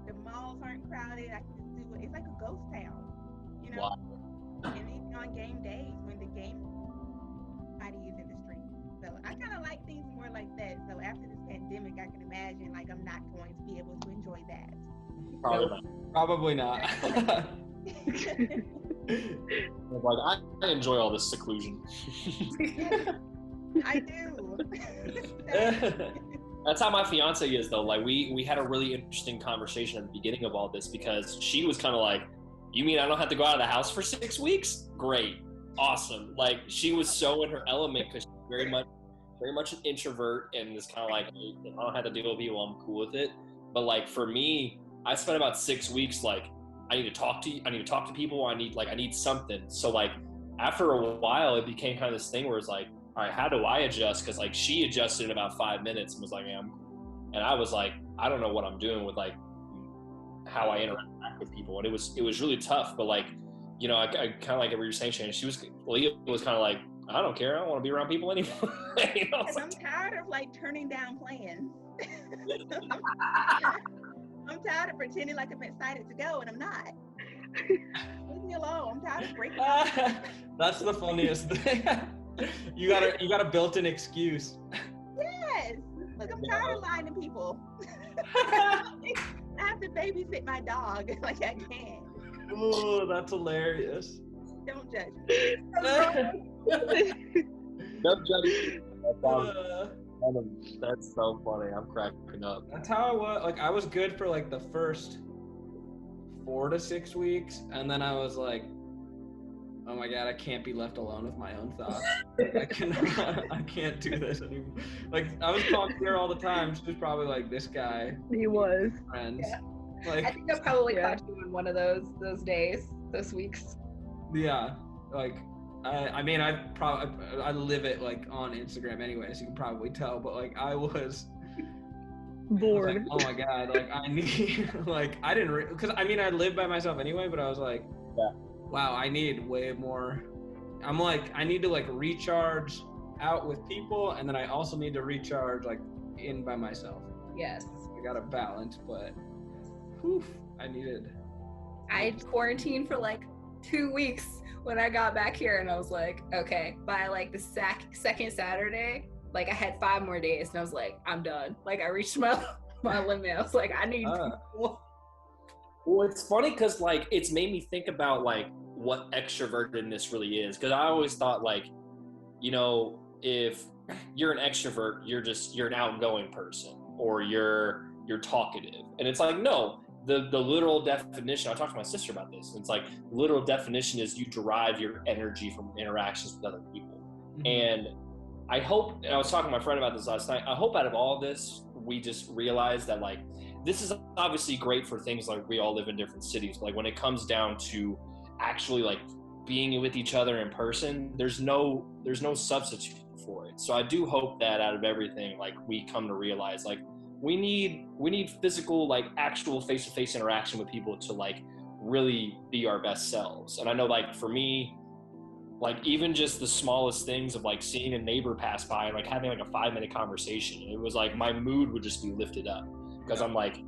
The malls aren't crowded. I can just do it. It's like a ghost town, you know. Wow. And even on game days when the game party is in the street. So I kind of like things more like that. So after this pandemic, I can imagine like I'm not going to be able to enjoy that. Probably not. Probably not. Like I enjoy all this seclusion. I do. That's how my fiance is though. Like we had a really interesting conversation at the beginning of all this because she was kind of like, you mean I don't have to go out of the house for 6 weeks? Great. Awesome. Like she was so in her element because she's very much an introvert and is kind of like, I don't have to deal with people, I'm cool with it. But like for me, I spent about 6 weeks like I need to talk to people, I need something. So like after a while it became kind of this thing where it's like, all right, how do I adjust? Because like she adjusted in about 5 minutes and was like, yeah, I'm cool. And I was like, I don't know what I'm doing with like how I interact with people, and it was really tough. But like, you know, I kind of like what you're saying, Shannon. Leah was kind of like, I don't care, I don't want to be around people anymore. You know, I'm tired of like turning down plans. I'm tired of pretending like I'm excited to go and I'm not. Leave me alone. I'm tired of breaking up. That's the funniest thing. You got a built-in excuse. Yes. Look, I'm tired of lying to people. I have to babysit my dog like I can. Oh, that's hilarious. Don't judge me. no judging. That's so funny. I'm cracking up. That's how I was. Like I was good for like the first 4 to 6 weeks, and then I was like, oh my god, I can't be left alone with my own thoughts. I can't do this anymore. Like I was talking to her all the time. She was probably like, this guy. He was. Friends. Yeah. Like I think I probably caught you in one of those days, those weeks. yeah. Like I mean I live it like on Instagram anyway, so you can probably tell. But like I was bored. like, oh my god, like I need like I didn't because I mean I live by myself anyway, but I was like, yeah. Wow, I need way more. I'm like, I need to like recharge out with people, and then I also need to recharge like in by myself. Yes. I got a balance, but whew, I quarantined for like 2 weeks when I got back here, and I was like, okay, by like the second Saturday, like I had 5 more days, and I was like, I'm done. Like I reached my limit. I was like, I need people. Well, it's funny because like it's made me think about like what extrovertedness really is. Because I always thought like, you know, if you're an extrovert, you're an outgoing person or you're talkative, and it's like no, the literal definition. I talked to my sister about this. And it's like literal definition is you derive your energy from interactions with other people. Mm-hmm. And I hope, and I was talking to my friend about this last night. I hope out of all this, we just realize that like. This is obviously great for things like we all live in different cities, but like when it comes down to actually like being with each other in person, there's no substitute for it. So I do hope that out of everything, like we come to realize like we need physical, like actual face-to-face interaction with people to like really be our best selves. And I know like for me, like even just the smallest things of like seeing a neighbor pass by and like having like a 5-minute conversation, it was like my mood would just be lifted up. Because I'm like,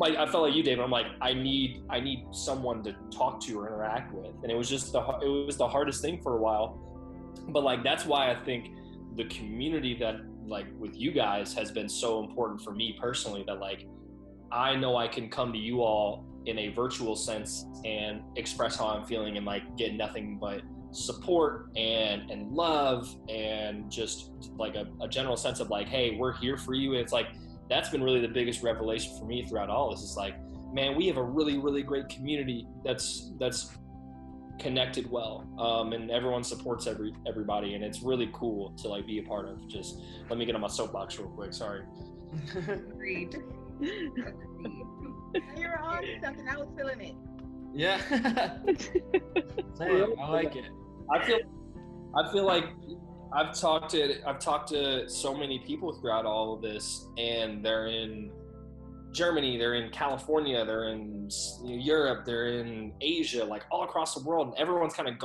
I felt like you, David. I'm like, I need someone to talk to or interact with, and it was the hardest thing for a while. But like that's why I think the community that like with you guys has been so important for me personally. That like I know I can come to you all in a virtual sense and express how I'm feeling and like get nothing but support and love and just like a general sense of like, hey, we're here for you. And it's like. That's been really the biggest revelation for me throughout all this. It's like, man, we have a really, really great community that's connected well, and everyone supports everybody, and it's really cool to like be a part of. Just let me get on my soapbox real quick. Sorry. Agreed. You were on to something. I was feeling it. Yeah. Same. I like it. I feel like I've talked to so many people throughout all of this, and they're in Germany, they're in California, they're in Europe, they're in Asia, like all across the world, and everyone's kind of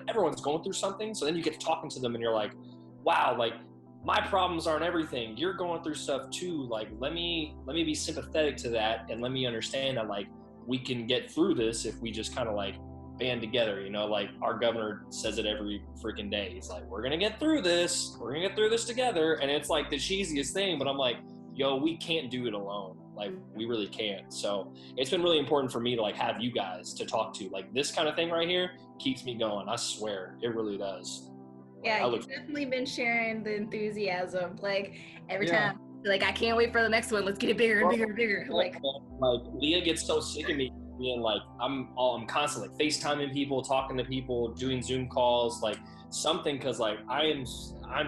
everyone's going through something. So then you get to talking to them, and you're like, wow, like my problems aren't everything. You're going through stuff too. Like let me be sympathetic to that, and let me understand that like we can get through this if we just kind of like band together. Like our governor says it every freaking day. He's like, we're gonna get through this. We're gonna get through this together. And it's like the cheesiest thing, but I'm like, yo, we can't do it alone. Like we really can't. So it's been really important for me to like have you guys to talk to. Like this kind of thing right here keeps me going. I swear, it really does. Yeah, you've definitely been sharing the enthusiasm. Like every time, like I can't wait for the next one. Let's get it bigger and bigger and bigger. Like Leah gets so sick of me being like I'm constantly like FaceTiming people, talking to people, doing Zoom calls, like something, because like I'm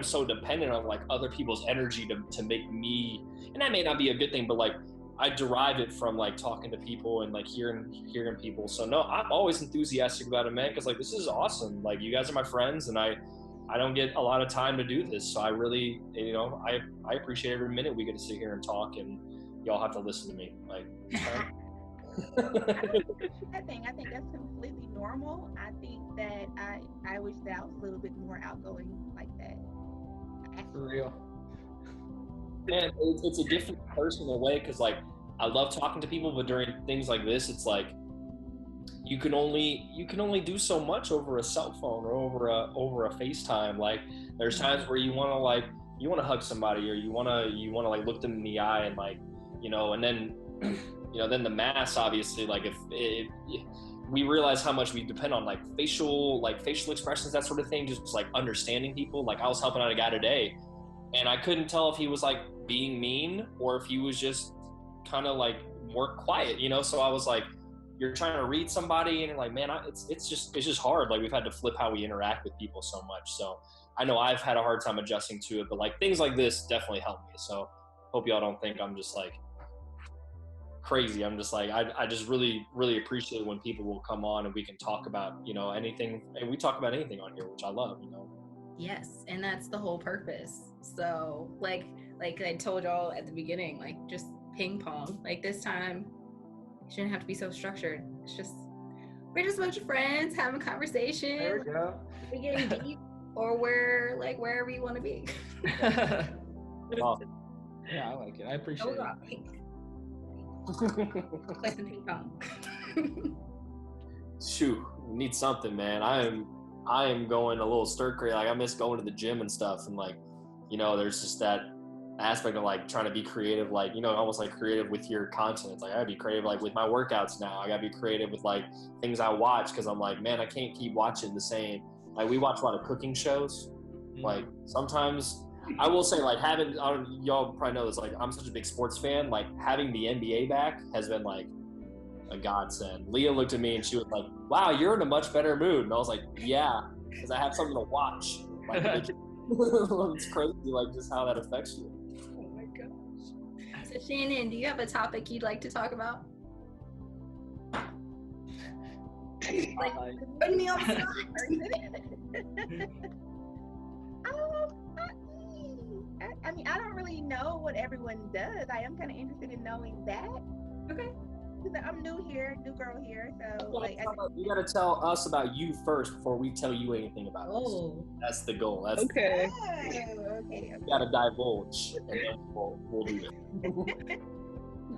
so dependent on like other people's energy to make me, and that may not be a good thing, but like I derive it from like talking to people and like hearing people. So no, I'm always enthusiastic about it, man, because like this is awesome. Like you guys are my friends, and I don't get a lot of time to do this, so I really, I appreciate every minute we get to sit here and talk, and y'all have to listen to me. Like, I think that's completely normal. I think that I wish that I was a little bit more outgoing like that. For real. Man, it's a different personal way, because like I love talking to people, but during things like this, it's like you can only do so much over a cell phone or over a FaceTime. Like there's times where you want to hug somebody, or you want to like look them in the eye, and like and then then the mass, obviously, like if we realize how much we depend on like facial expressions, that sort of thing, just like understanding people. Like I was helping out a guy today, and I couldn't tell if he was like being mean or if he was just kind of like more quiet, so I was like, you're trying to read somebody, and you're like, man, it's just hard. Like we've had to flip how we interact with people so much. So I know I've had a hard time adjusting to it, but like things like this definitely help me. So hope y'all don't think I'm just like crazy. I'm just like, I just really, really appreciate when people will come on and we can talk about, anything, and we talk about anything on here, which I love, Yes, and that's the whole purpose. So like I told y'all at the beginning, like just ping pong. Like this time, it shouldn't have to be so structured. It's just we're just a bunch of friends having a conversation. There we go. We're getting deep, or we're like wherever you want to be. Awesome. Yeah, I like it. I appreciate it. Play some ping pong. Shoot, we need something, man. I am going a little stir crazy. Like I miss going to the gym and stuff, and like, there's just that aspect of like trying to be creative, like almost like creative with your content. It's like I gotta be creative like with my workouts now. I gotta be creative with like things I watch, because I'm like, man, I can't keep watching the same. Like we watch a lot of cooking shows. Like sometimes I will say, like y'all probably know this, like I'm such a big sports fan, like having the NBA back has been like a godsend. Leah looked at me and she was like, wow, you're in a much better mood. And I was like, yeah, because I have something to watch. Like it's crazy, like just how that affects you. Oh my gosh. So Shannon, do you have a topic you'd like to talk about? Like, putting me on the spot. I mean, I don't really know what everyone does. I am kind of interested in knowing that. Okay. I'm new here, new girl here, so like. You gotta tell us about you first before we tell you anything about us. That's the goal. That's okay. Okay. You gotta divulge, and then we'll do it.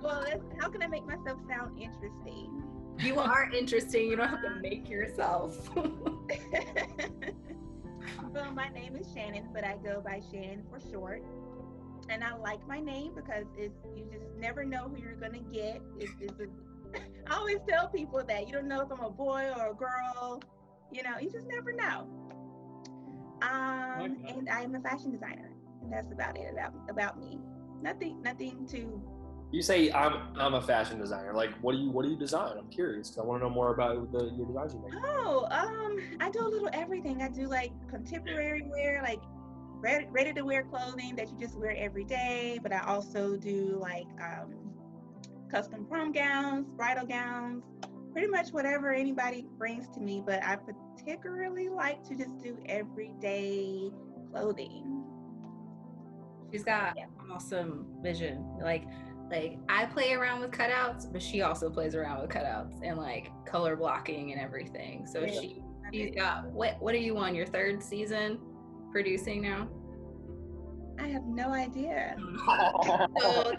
Well, how can I make myself sound interesting? You are interesting. You don't have to make yourself. Well, my name is Shannon, but I go by Shan for short. And I like my name because you just never know who you're gonna get. I always tell people that you don't know if I'm a boy or a girl. You just never know. And I'm a fashion designer, and that's about it about me. Nothing too. You say I'm a fashion designer. Like, what do you design? I'm curious because I want to know more about your designs you make. Oh, I do a little everything. I do like contemporary wear, like ready to wear clothing that you just wear every day. But I also do like custom prom gowns, bridal gowns, pretty much whatever anybody brings to me. But I particularly like to just do everyday clothing. She's got awesome vision. Like I play around with cutouts, but she also plays around with cutouts and like color blocking and everything. So Yeah. she's got what are you on your third season producing now? I have no idea. So,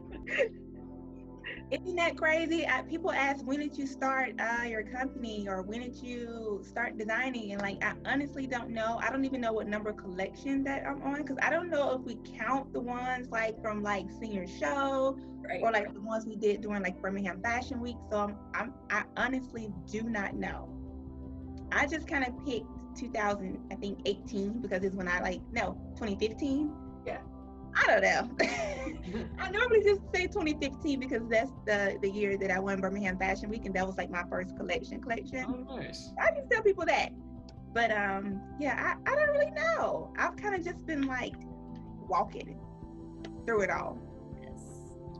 Isn't that crazy? People ask, when did you start your company, or when did you start designing? And like, I honestly don't know. I don't even know what number collection that I'm on, because I don't know if we count the ones like from like senior show, right. or like the ones we did during like Birmingham Fashion Week. So I honestly do not know. I just kind of picked 2018 because it's when 2015. Yeah. I don't know. I normally just say 2015 because that's the year that I won Birmingham Fashion Week, and that was like my first collection. Oh, nice. I just tell people that. But yeah, I don't really know. I've kind of just been like walking through it all. Yes.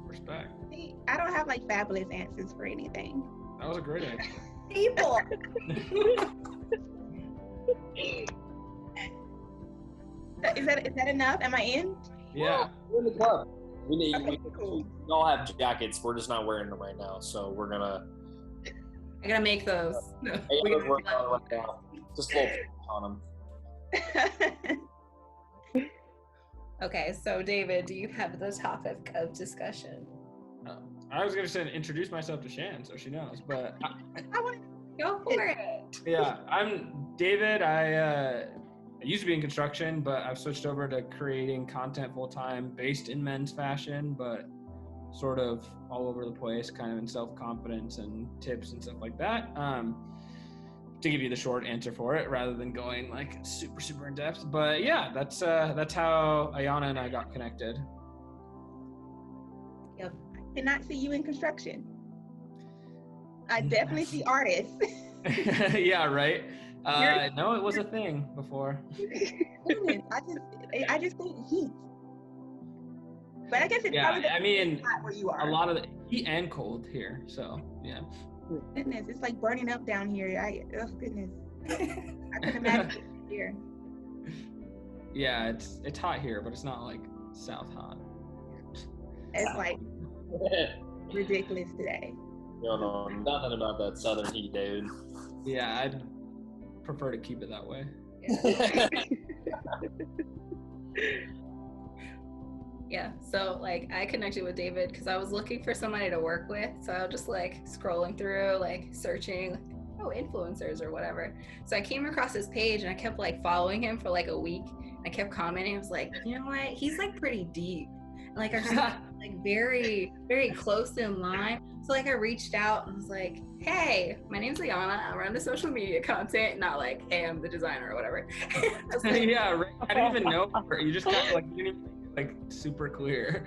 Respect. See, I don't have like fabulous answers for anything. That was a great answer. People. Is that enough? Am I in? Yeah. We're in the club. We Cool. all have jackets. We're just not wearing them right now. So we're gonna. I gotta make those. No, Hey, we we're gotta- right now. Just a little on them. Okay, so David, do you have the topic of discussion? I was gonna say introduce myself to Shan so she knows, but I want Go for it. yeah, I'm David. I used to be in construction, but I've switched over to creating content full time, based in men's fashion, but sort of all over the place, kind of in self-confidence and tips and stuff like that. To give you the short answer for it, rather than going like super in depth. But yeah, that's how Ayana and I got connected. I did not see you in construction. I definitely see artists. Yeah, right. No, it was a thing before. I just think heat. But I guess it's Yeah, probably I mean, hot where you are. a lot of the heat and cold here, so yeah. Goodness, it's like burning up down here. Oh goodness. I couldn't imagine it here. Yeah, it's hot here, but it's not like south hot. It's like ridiculous today. You don't know nothing about that southern heat, dude. Yeah, I'd prefer to keep it that way. Yeah, so like I connected with David because I was looking for somebody to work with. So I was just like scrolling through, like searching, like, oh, influencers or whatever. So I came across his page and I kept like following him for like a week. I kept commenting. I was like, you know what? He's like pretty deep. And, like our stuff is, like very, very close in line. So like I reached out and was like, hey, my name's Liana. I run the social media content, not like, hey, I'm the designer or whatever. I was like, Yeah, right. I didn't even know her. You just kind of like didn't even like super clear.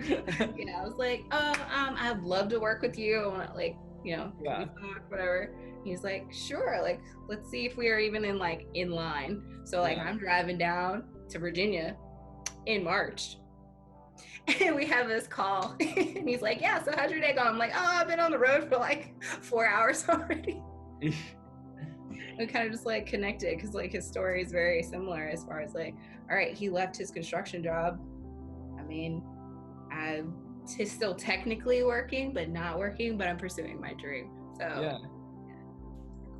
yeah, I was like, I'd love to work with you. I want to like, you know, Yeah. talk, whatever. He's like, sure, like, let's see if we are even in line. So like, Yeah. I'm driving down to Virginia in March. And we have this call and he's like, yeah, so how's your day going? I'm like, oh, I've been on the road for like 4 hours already. We kind of just like connected because like his story is very similar as far as like, all right, he left his construction job. I mean, he's still technically working, but not working, but I'm pursuing my dream. So Yeah.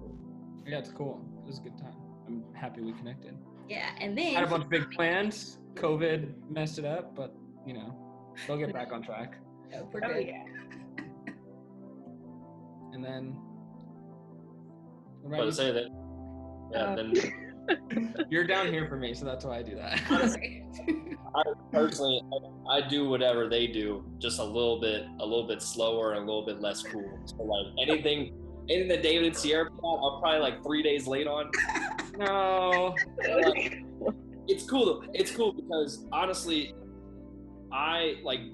Cool. Yeah, it's cool. It was a good time. I'm happy we connected. Yeah, and then Had a bunch of big plans. COVID messed it up, but you know, they'll get back on track. oh, we're Oh good. yeah. And then what But about to say that, yeah, then you? You're down here for me, so that's why I do that. I personally, I do whatever they do, just a little bit slower and a little bit less cool. So like anything that David and Ciara put out, I'm probably like 3 days late on. No. Like, it's cool though. It's cool because honestly,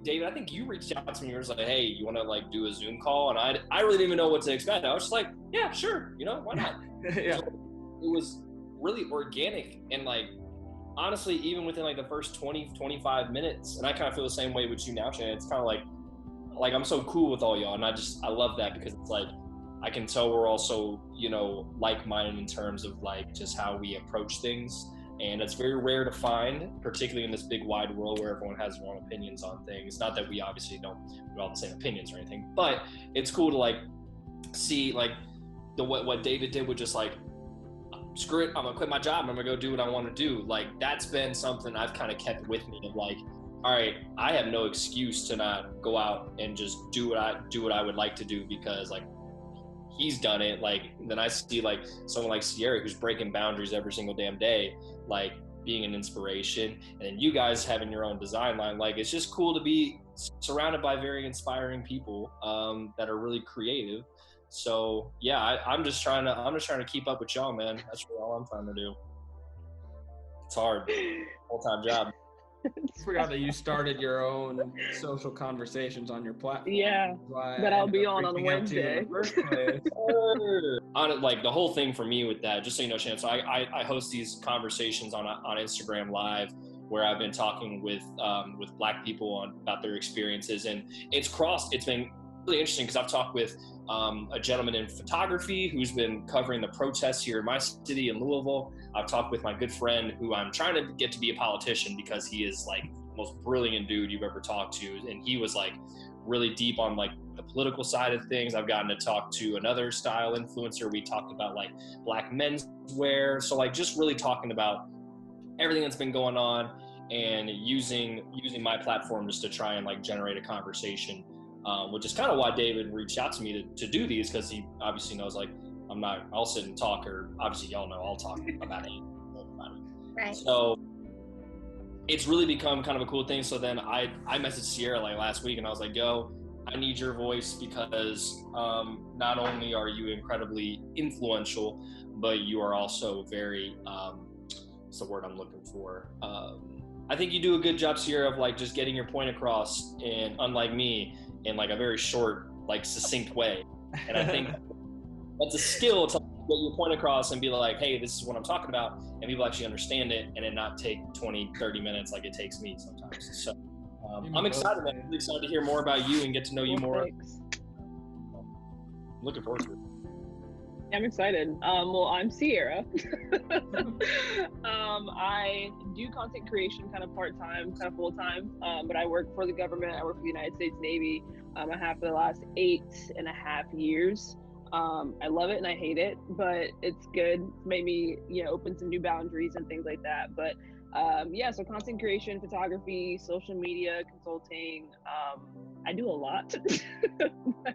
David, I think you reached out to me. You were like, hey, you want to like do a Zoom call? And I really didn't even know what to expect. I was just like, yeah, sure. Why not? Yeah. So it was really organic. And like, honestly, even within like the first 20, 25 minutes, and I kind of feel the same way with you now, Shannon. It's kind of like I'm so cool with all y'all. And I love that because it's like, I can tell we're also, like-minded in terms of like just how we approach things. And it's very rare to find, particularly in this big wide world where everyone has their own opinions on things. Not that we obviously don't all have the same opinions or anything, but it's cool to like see like what David did with just like, screw it, I'm gonna quit my job, I'm gonna go do what I want to do. Like that's been something I've kind of kept with me of like, all right, I have no excuse to not go out and just do what I would like to do because like he's done it. Like then I see like someone like Ciara who's breaking boundaries every single damn day, like being an inspiration, and then you guys having your own design line. Like it's just cool to be surrounded by very inspiring people that are really creative. So yeah, I'm just trying to keep up with y'all, man. That's really all I'm trying to do. It's hard, full-time job. I forgot that you started your own social conversations on your platform. Yeah, that I'll be on Wednesday. On it, like the whole thing for me with that, just so you know, Shan. So I host these conversations on Instagram Live where I've been talking with Black people about their experiences, and it's been really interesting because I've talked with a gentleman in photography who's been covering the protests here in my city in Louisville. I've talked with my good friend who I'm trying to get to be a politician because he is like the most brilliant dude you've ever talked to. And he was like really deep on like the political side of things. I've gotten to talk to another style influencer. We talked about like Black menswear. So like just really talking about everything that's been going on and using my platform just to try and like generate a conversation. Which is kind of why David reached out to me to do these, because he obviously knows like I'll sit and talk, or obviously y'all know I'll talk about it. Right. So it's really become kind of a cool thing. So then I messaged Ciara like last week and I was like, yo, I need your voice because not only are you incredibly influential, but you are also very, what's the word I'm looking for? I think you do a good job, Ciara, of like just getting your point across, and unlike me, in like a very short, like succinct way. And I think that's a skill to get your point across and be like, hey, this is what I'm talking about, and people actually understand it, and it not take 20, 30 minutes like it takes me sometimes. So I'm excited, man. I'm really excited to hear more about you and get to know you more. Thanks. Looking forward to it. I'm excited. Well, I'm Ciara. I do content creation kind of part-time, kind of full-time, but I work for the government. I work for the United States Navy. I have for the last 8.5 years. I love it and I hate it, but it's good. It's made me, open some new boundaries and things like that. But so content creation, photography, social media, consulting. I do a lot.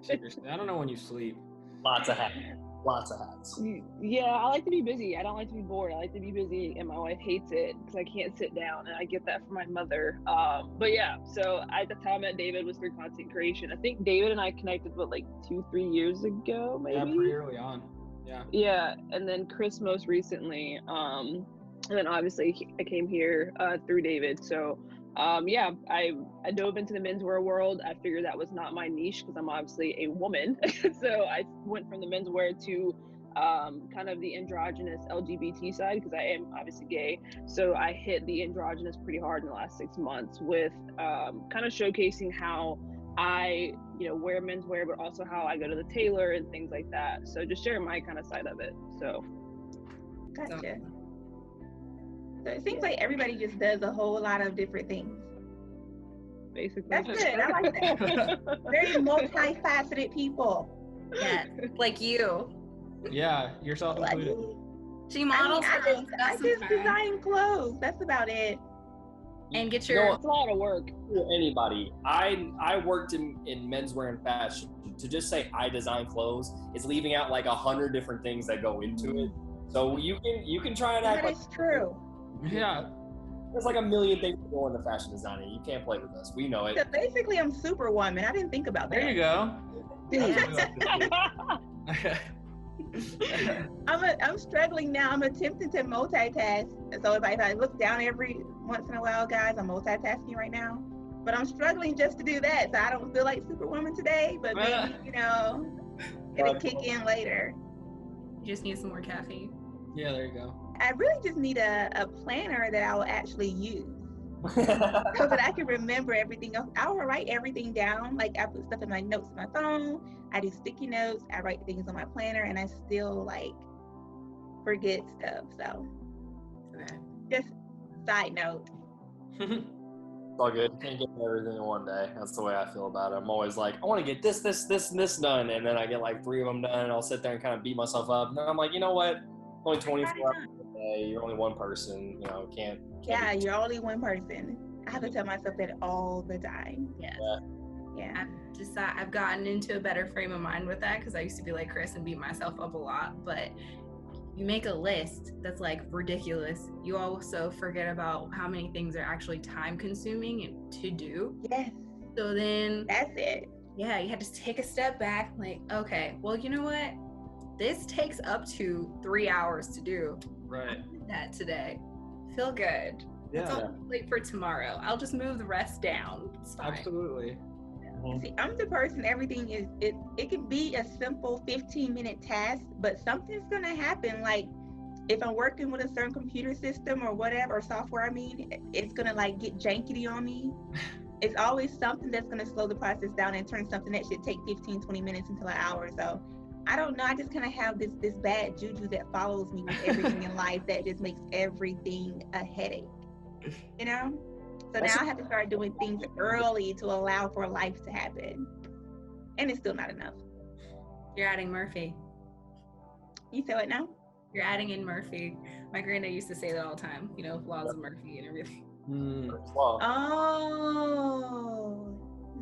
Seriously, I don't know when you sleep. Lots of hats. Yeah, I like to be busy. I don't like to be bored. I like to be busy, and my wife hates it because I can't sit down, and I get that from my mother. But yeah, so that's how I met David, was through content creation. I think David and I connected, 2-3 years ago, maybe? Yeah, pretty early on. Yeah. Yeah, and then Chris most recently. And then obviously I came here through David. So I dove into the menswear world. I figured that was not my niche because I'm obviously a woman. So I went from the menswear to kind of the androgynous LGBT side because I am obviously gay. So I hit the androgynous pretty hard in the last 6 months with kind of showcasing how I, wear menswear, but also how I go to the tailor and things like that. So just sharing my kind of side of it. So. Gotcha. So it seems like everybody just does a whole lot of different things. Basically. That's good. I like that. Very multifaceted people. Yeah, like you. Yeah, yourself included. She models. I just design clothes. That's about it. And get your. It's a lot of work. Anybody. I worked in menswear and fashion. To just say I design clothes is leaving out like 100 different things that go into it. So you can try and act That is true. Yeah. There's like a million things that go into fashion designing. You can't play with us. We know it. So basically, I'm Superwoman. I didn't think about that. There you go. I'm struggling now. I'm attempting to multitask. So if I look down every once in a while, guys, I'm multitasking right now. But I'm struggling just to do that, so I don't feel like Superwoman today. But maybe, it'll kick in later. You just need some more caffeine. Yeah, there you go. I really just need a planner that I will actually use. So that I can remember everything else. I will write everything down. Like I put stuff in my notes on my phone. I do sticky notes. I write things on my planner, and I still like forget stuff. So just side note. It's all good. Can't get everything in one day. That's the way I feel about it. I'm always like, I want to get this, and this done, and then I get like 3 of them done, and I'll sit there and kind of beat myself up. And then I'm like, you know what? Only 24 hours a day. You're only one person. Can't Yeah, you're only one person. I have to tell myself that all the time. Yes. Yeah. I've gotten into a better frame of mind with that because I used to be like Chris and beat myself up a lot. But you make a list that's like ridiculous. You also forget about how many things are actually time consuming and to do. Yes. So then That's it. Yeah, you had to take a step back. Like, okay, well, you know what? This takes up to 3 hours to do. Right. I did that today. Feel good. Yeah. It's all late for tomorrow. I'll just move the rest down. It's fine. Absolutely. See, I'm the person, everything is, it can be a simple 15-minute task, but something's going to happen. Like if I'm working with a certain computer system or whatever, or software, it's going to like get janky on me. It's always something that's going to slow the process down and turn something that should take 15, 20 minutes into an hour. So I don't know. I just kind of have this bad juju that follows me with everything in life that just makes everything a headache, So now I have to start doing things early to allow for life to happen. And it's still not enough. You're adding Murphy. You said what now? You're adding in Murphy. My granddad used to say that all the time, laws of Murphy and everything. Oh,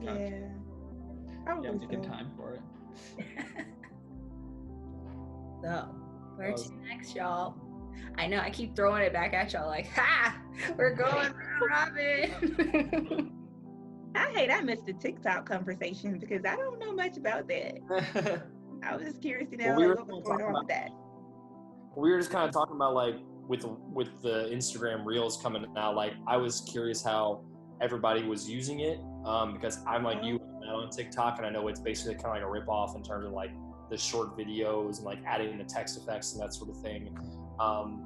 yeah. Yeah, making time for it. So, where to next, y'all? I know, I keep throwing it back at y'all like, ha! We're going Robin. I missed the TikTok conversation because I don't know much about that. I was just curious to know what was going on with that. We were just kind of talking about like with the Instagram Reels coming out. Like I was curious how everybody was using it because I'm like you on TikTok, and I know it's basically kind of like a ripoff in terms of like the short videos and like adding the text effects and that sort of thing.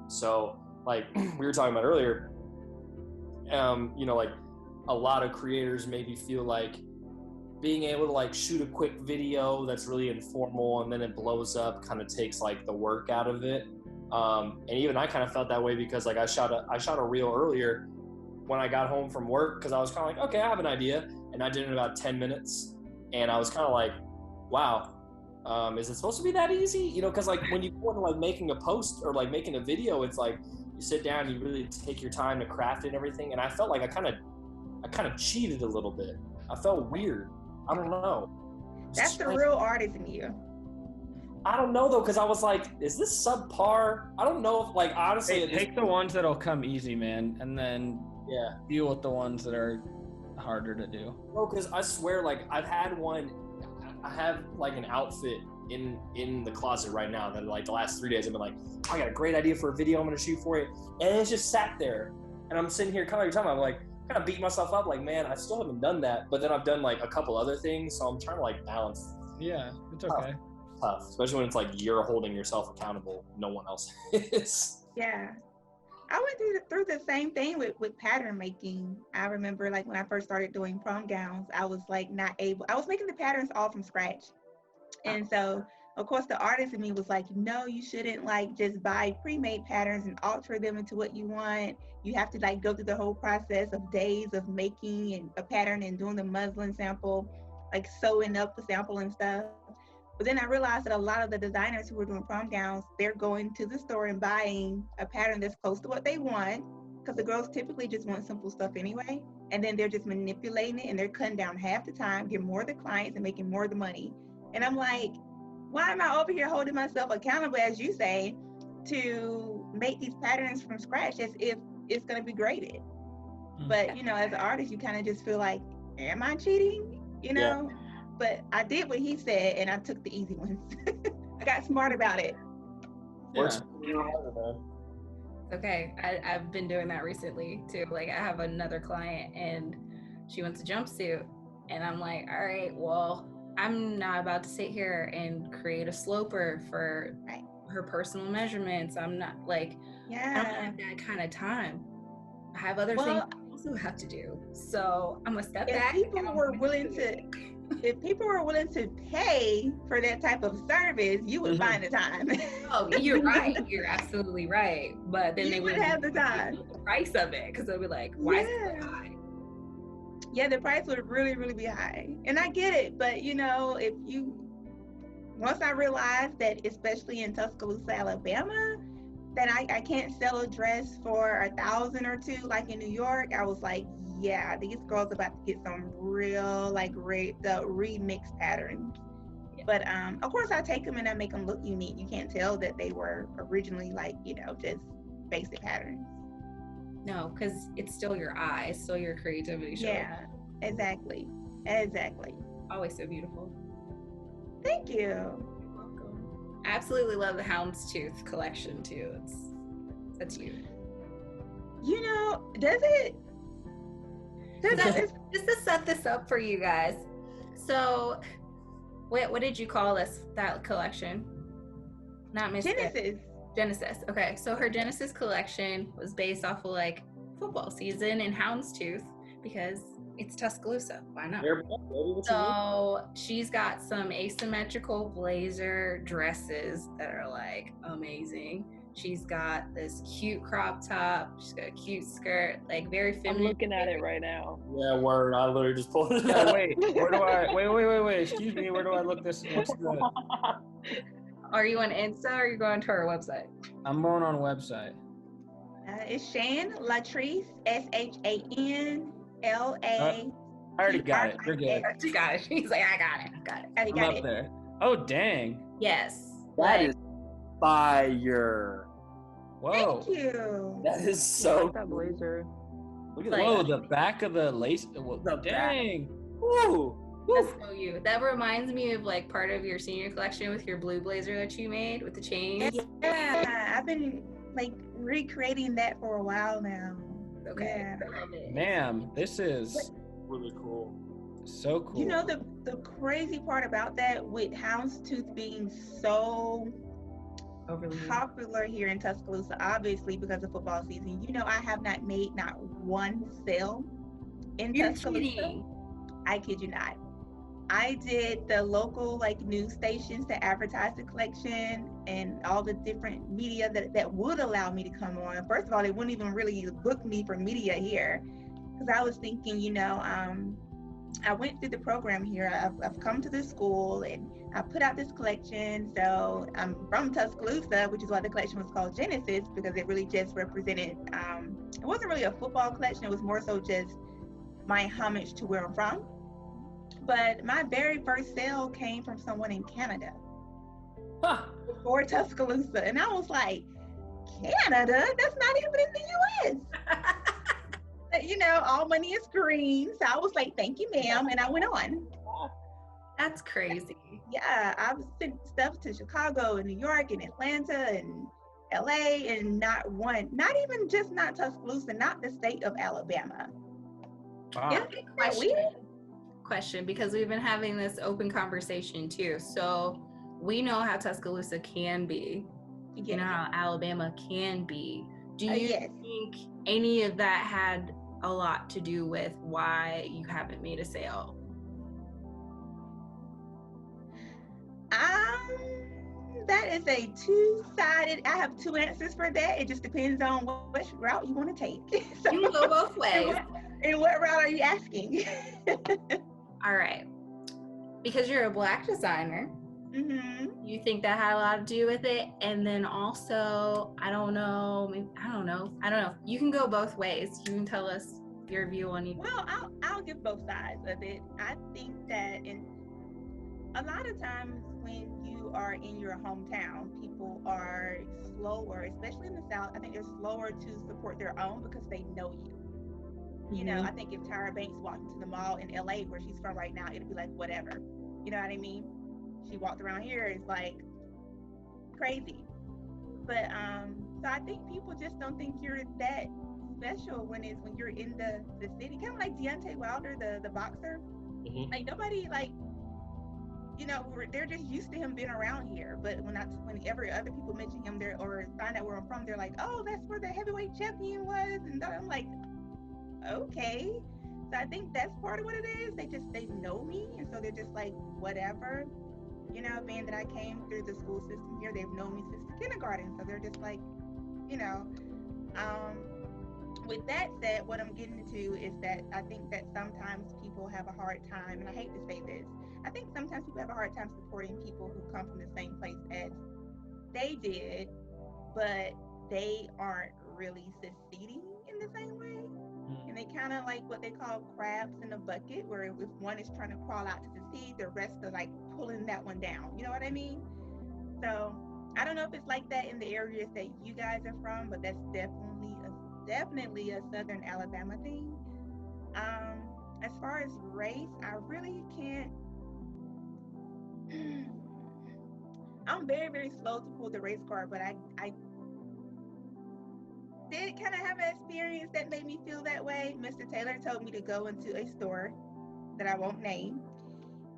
So like we were talking about earlier, like a lot of creators maybe feel like being able to like shoot a quick video that's really informal and then it blows up kind of takes like the work out of it. And even I kind of felt that way because like I shot a reel earlier when I got home from work because I was kind of like, okay, I have an idea, and I did it in about 10 minutes, and I was kind of like, wow. Is it supposed to be that easy? Because like when you go into like making a post or like making a video, it's like you sit down, you really take your time to craft it and everything. And I felt like I kind of cheated a little bit. I felt weird. I don't know. That's the real artist in you. I don't know though, because I was like, is this subpar? I don't know if like honestly. Take the ones that'll come easy, man, and then deal with the ones that are harder to do. No, because I swear, like I have like an outfit in the closet right now that like the last 3 days I've been like, I got a great idea for a video I'm gonna shoot for it, and it's just sat there, and I'm sitting here kind of every time I'm like kind of beating myself up like, man, I still haven't done that, but then I've done like a couple other things, so I'm trying to like balance. Yeah, it's okay. Tough, especially when it's like you're holding yourself accountable, no one else is. Yeah. I went through the same thing with pattern making. I remember like when I first started doing prom gowns, I was like I was making the patterns all from scratch. And so of course the artist in me was like, no, you shouldn't like just buy pre-made patterns and alter them into what you want. You have to like go through the whole process of days of making a pattern and doing the muslin sample, like sewing up the sample and stuff. But then I realized that a lot of the designers who were doing prom gowns, they're going to the store and buying a pattern that's close to what they want, because the girls typically just want simple stuff anyway. And then they're just manipulating it and they're cutting down half the time, getting more of the clients and making more of the money. And I'm like, why am I over here holding myself accountable, as you say, to make these patterns from scratch as if it's going to be graded? But, as an artist, you kind of just feel like, am I cheating? Yeah. But I did what he said, and I took the easy ones. I got smart about it. Yeah. Okay, I've been doing that recently too. Like I have another client, and she wants a jumpsuit. And I'm like, all right, well, I'm not about to sit here and create a sloper for her personal measurements. I'm not like, I don't have that kind of time. I have other things I also have to do. So I'm gonna step back. If people were willing to pay for that type of service, you would find the time. Oh, you're right. You're absolutely right. But then they would have the time. The price of it, because they'll be like, why is it so high? Yeah, the price would really, really be high. And I get it, but once I realized that, especially in Tuscaloosa, Alabama, that I can't sell a dress for $1,000 or $2,000 like in New York, I was like, yeah, these girls about to get some real remix patterns. Yeah. But of course I take them and I make them look unique. You can't tell that they were originally just basic patterns. No, because it's still your eye, it's still your creativity show. Yeah, exactly. Always so beautiful. Thank you. You're welcome. I absolutely love the Houndstooth collection too. That's you. Just to set this up for you guys. So, what did you call that collection? Not Miss Genesis. Okay, so her Genesis collection was based off of like football season and Houndstooth because it's Tuscaloosa. Why not? So she's got some asymmetrical blazer dresses that are like amazing. She's got this cute crop top. She's got a cute skirt, like very feminine. I'm looking at it right now. Yeah, word. I literally just pulled it out. Wait. Where do I? Wait. Excuse me. Where do I look this? What's the? Are you on Insta or are you going to her website? I'm going on website. It's Shan, Latris, SHANLA. I already got it. You're good. You got it. He's like, I got it. I'm up there. Oh, dang. Yes. That is fire. Whoa. Thank you. That is so that blazer. Look at Like, whoa, the back of the lace. Dang. Woo. That's so you. That reminds me of like part of your senior collection with your blue blazer that you made with the chains. Yeah, I've been like recreating that for a while now. Okay. Yeah. Ma'am, this is really cool. So cool. The crazy part about that, with Houndstooth being so popular here in Tuscaloosa, obviously because of football season, I have not made not one sale in Tuscaloosa. Kidding. I kid you not. I did the local news stations to advertise the collection and all the different media that would allow me to come on. First of all, they wouldn't even really book me for media here because I was thinking, I went through the program here. I've come to this school and I put out this collection. So I'm from Tuscaloosa, which is why the collection was called Genesis, because it really just represented, it wasn't really a football collection. It was more so just my homage to where I'm from. But my very first sale came from someone in Canada before Tuscaloosa. And I was like, Canada? That's not even in the U.S. All money is green. So I was like, thank you, ma'am. And I went on. That's crazy. Yeah, I've sent stuff to Chicago and New York and Atlanta and LA and not Tuscaloosa, not the state of Alabama. Wow. Question, because we've been having this open conversation too. So we know how Tuscaloosa can be. You know how Alabama can be. Do you think any of that had a lot to do with why you haven't made a sale? That is a two-sided. I have two answers for that. It just depends on which route you want to take. So, you can go both ways. And what route are you asking? All right. Because you're a Black designer, you think that had a lot to do with it? And then also, I don't know. You can go both ways. You can tell us your view on it. Well, I'll give both sides of it. I think that a lot of times when you are in your hometown, people are slower, especially in the South. I think they're slower to support their own because they know you. I think if Tyra Banks walked into the mall in LA where she's from right now, it'd be like, whatever. You know what I mean? She walked around here, it's like crazy. But so I think people just don't think you're that special when you're in the city, kind of like Deontay Wilder, the boxer. Mhm. Like nobody like, you know, they're just used to him being around here. But whenever other people mention him there or find out where I'm from, they're like, oh, that's where the heavyweight champion was, and I'm like, okay. So I think that's part of what it is. They know me, and so they're just like, whatever. You know, being that I came through the school system here, they've known me since kindergarten, so they're just like, you know. With that said, what I'm getting to is that I think that sometimes people have a hard time, and I hate to say this, I think sometimes people have a hard time supporting people who come from the same place as they did, but they aren't really succeeding in the same way. And they kind of like what they call crabs in a bucket, where if one is trying to crawl out to succeed, the rest are like pulling that one down. You know what I mean? So I don't know if it's like that in the areas that you guys are from, but that's definitely a Southern Alabama thing. As far as race, I really can't. I'm very, very slow to pull the race card, but I did kind of have an experience that made me feel that way. Mr. Taylor told me to go into a store that I won't name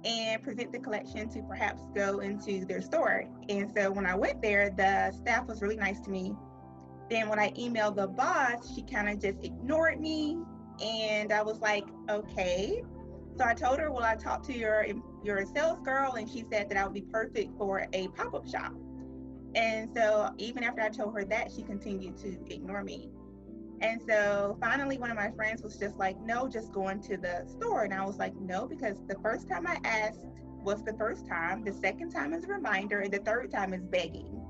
and present the collection to perhaps go into their store. And so when I went there, the staff was really nice to me. Then when I emailed the boss, she kind of just ignored me. And I was like, okay. So I told her, well, I talked to your sales girl, and she said that I would be perfect for a pop-up shop. And so even after I told her that, she continued to ignore me. And so finally, one of my friends was just like, no, just go into the store. And I was like, no, because the first time I asked was the first time. The second time is a reminder. And the third time is begging.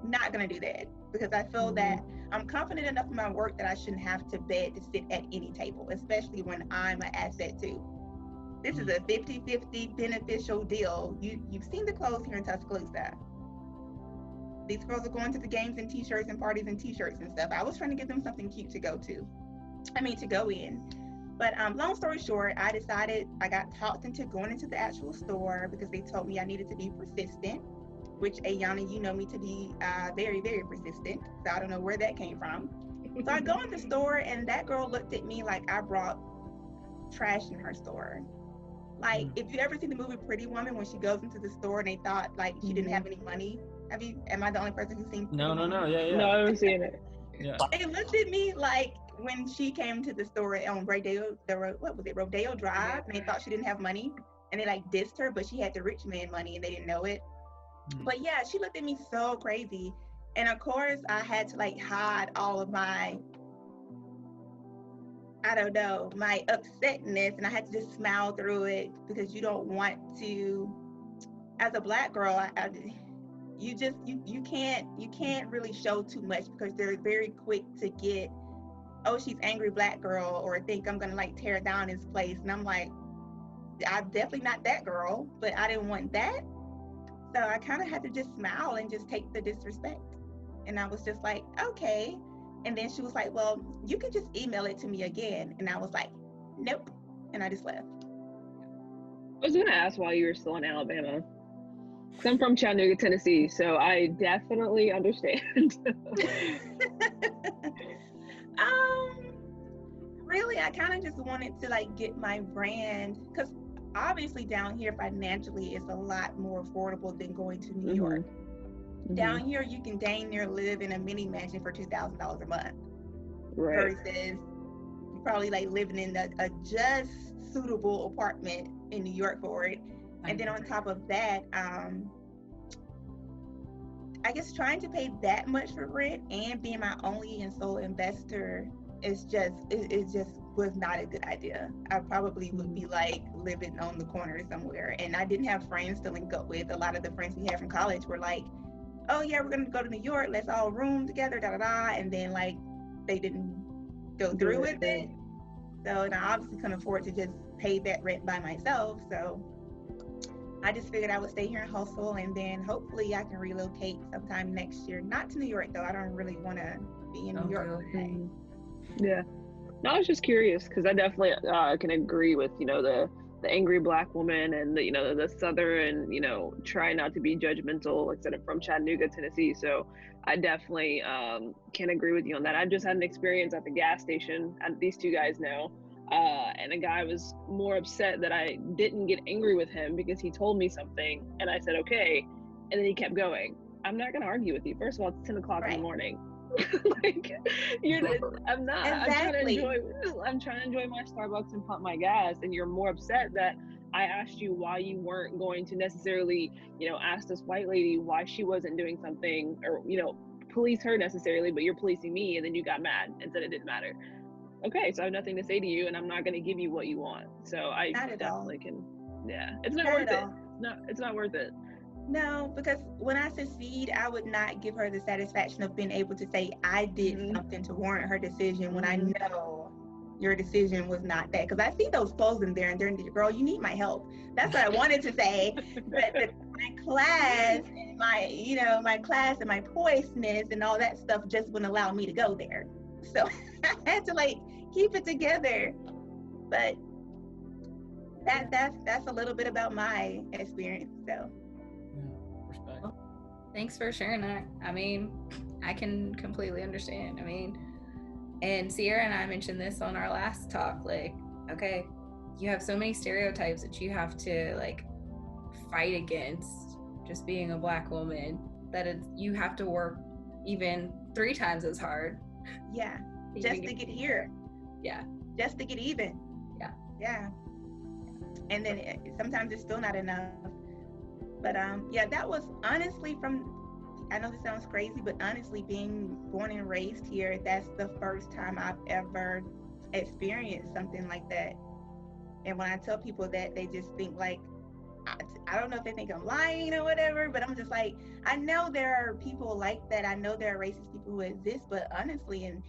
Not going to do that, because I feel that I'm confident enough in my work that I shouldn't have to beg to sit at any table, especially when I'm an asset too. This is a 50-50 beneficial deal. You've seen the clothes here in Tuscaloosa. These girls are going to the games in t-shirts and parties and t-shirts and stuff. I was trying to give them something cute to go in. But long story short, I decided, I got talked into going into the actual store because they told me I needed to be persistent, which Ayana, you know me to be very, very persistent. So I don't know where that came from. So I go in the store, and that girl looked at me like I brought trash in her store. Like, if you ever seen the movie Pretty Woman, when she goes into the store and they thought like she didn't have any money. Am I the only person who's seen? No. Yeah. No, I haven't seen it. Yeah. They looked at me like when she came to the store on Rodeo Drive, and they thought she didn't have money, and they like dissed her, but she had the rich man money and they didn't know it. But yeah, she looked at me so crazy. And of course, I had to like hide all of my, I don't know, my upsetness, and I had to just smile through it, because you don't want to, as a Black girl, you can't really show too much, because they're very quick to get, oh, she's angry Black girl, or think I'm gonna like tear down this place. And I'm like, I'm definitely not that girl, but I didn't want that. So I kind of had to just smile and just take the disrespect. And I was just like, okay. And then she was like, well, you can just email it to me again. And I was like, nope. And I just left. I was going to ask why you were still in Alabama. Because I'm from Chattanooga, Tennessee, so I definitely understand. Really, I kind of just wanted to like get my brand, because obviously down here financially is a lot more affordable than going to New York. Down here, you can dang near live in a mini mansion for $2,000 a month. Right. Versus you probably like living in a just suitable apartment in New York for it. And then on top of that, I guess trying to pay that much for rent and being my only and sole investor is just was not a good idea. I probably would be like living on the corner somewhere, and I didn't have friends to link up with. A lot of the friends we had from college were like, oh yeah, we're gonna go to New York, let's all room together, and then like they didn't go through with it. So, and I obviously couldn't afford to just pay that rent by myself, so I just figured I would stay here and hustle, and then hopefully I can relocate sometime next year. Not to New York though. I don't really want to be in New York. Yeah. No, I was just curious, because I definitely can agree with, the the angry Black woman and the Southern, try not to be judgmental, like I said, I'm from Chattanooga, Tennessee. So I definitely can agree with you on that. I've just had an experience at the gas station, and these two guys know, and a guy was more upset that I didn't get angry with him because he told me something, and I said, okay, and then he kept going. I'm not gonna argue with you. First of all, it's 10 o'clock in the morning. Like, I'm not. Exactly. I'm trying to enjoy my Starbucks and pump my gas, and you're more upset that I asked you why you weren't going to necessarily, ask this white lady why she wasn't doing something, or police her necessarily, but you're policing me, and then you got mad and said it didn't matter. Okay, so I have nothing to say to you, and I'm not going to give you what you want. So I definitely can. Yeah, it's not worth it. It's not worth it. No, because when I succeed, I would not give her the satisfaction of being able to say I did something to warrant her decision when I know your decision was not that. Because I see those posts in there, and they're, girl, you need my help. That's what I wanted to say. But my class and my class and my poiseness and all that stuff just wouldn't allow me to go there. So I had to keep it together. But that's a little bit about my experience. So. Thanks for sharing that. I mean, I can completely understand. I mean, and Ciara and I mentioned this on our last talk, okay, you have so many stereotypes that you have to fight against just being a Black woman, that you have to work even 3 times as hard. Yeah, just to get here. Yeah. Just to get even. Yeah. Yeah. And then sometimes it's still not enough. But that was honestly I know this sounds crazy, but honestly, being born and raised here, that's the first time I've ever experienced something like that. And when I tell people that, they just think I don't know if they think I'm lying or whatever, but I'm just I know there are people like that. I know there are racist people who exist, but honestly, and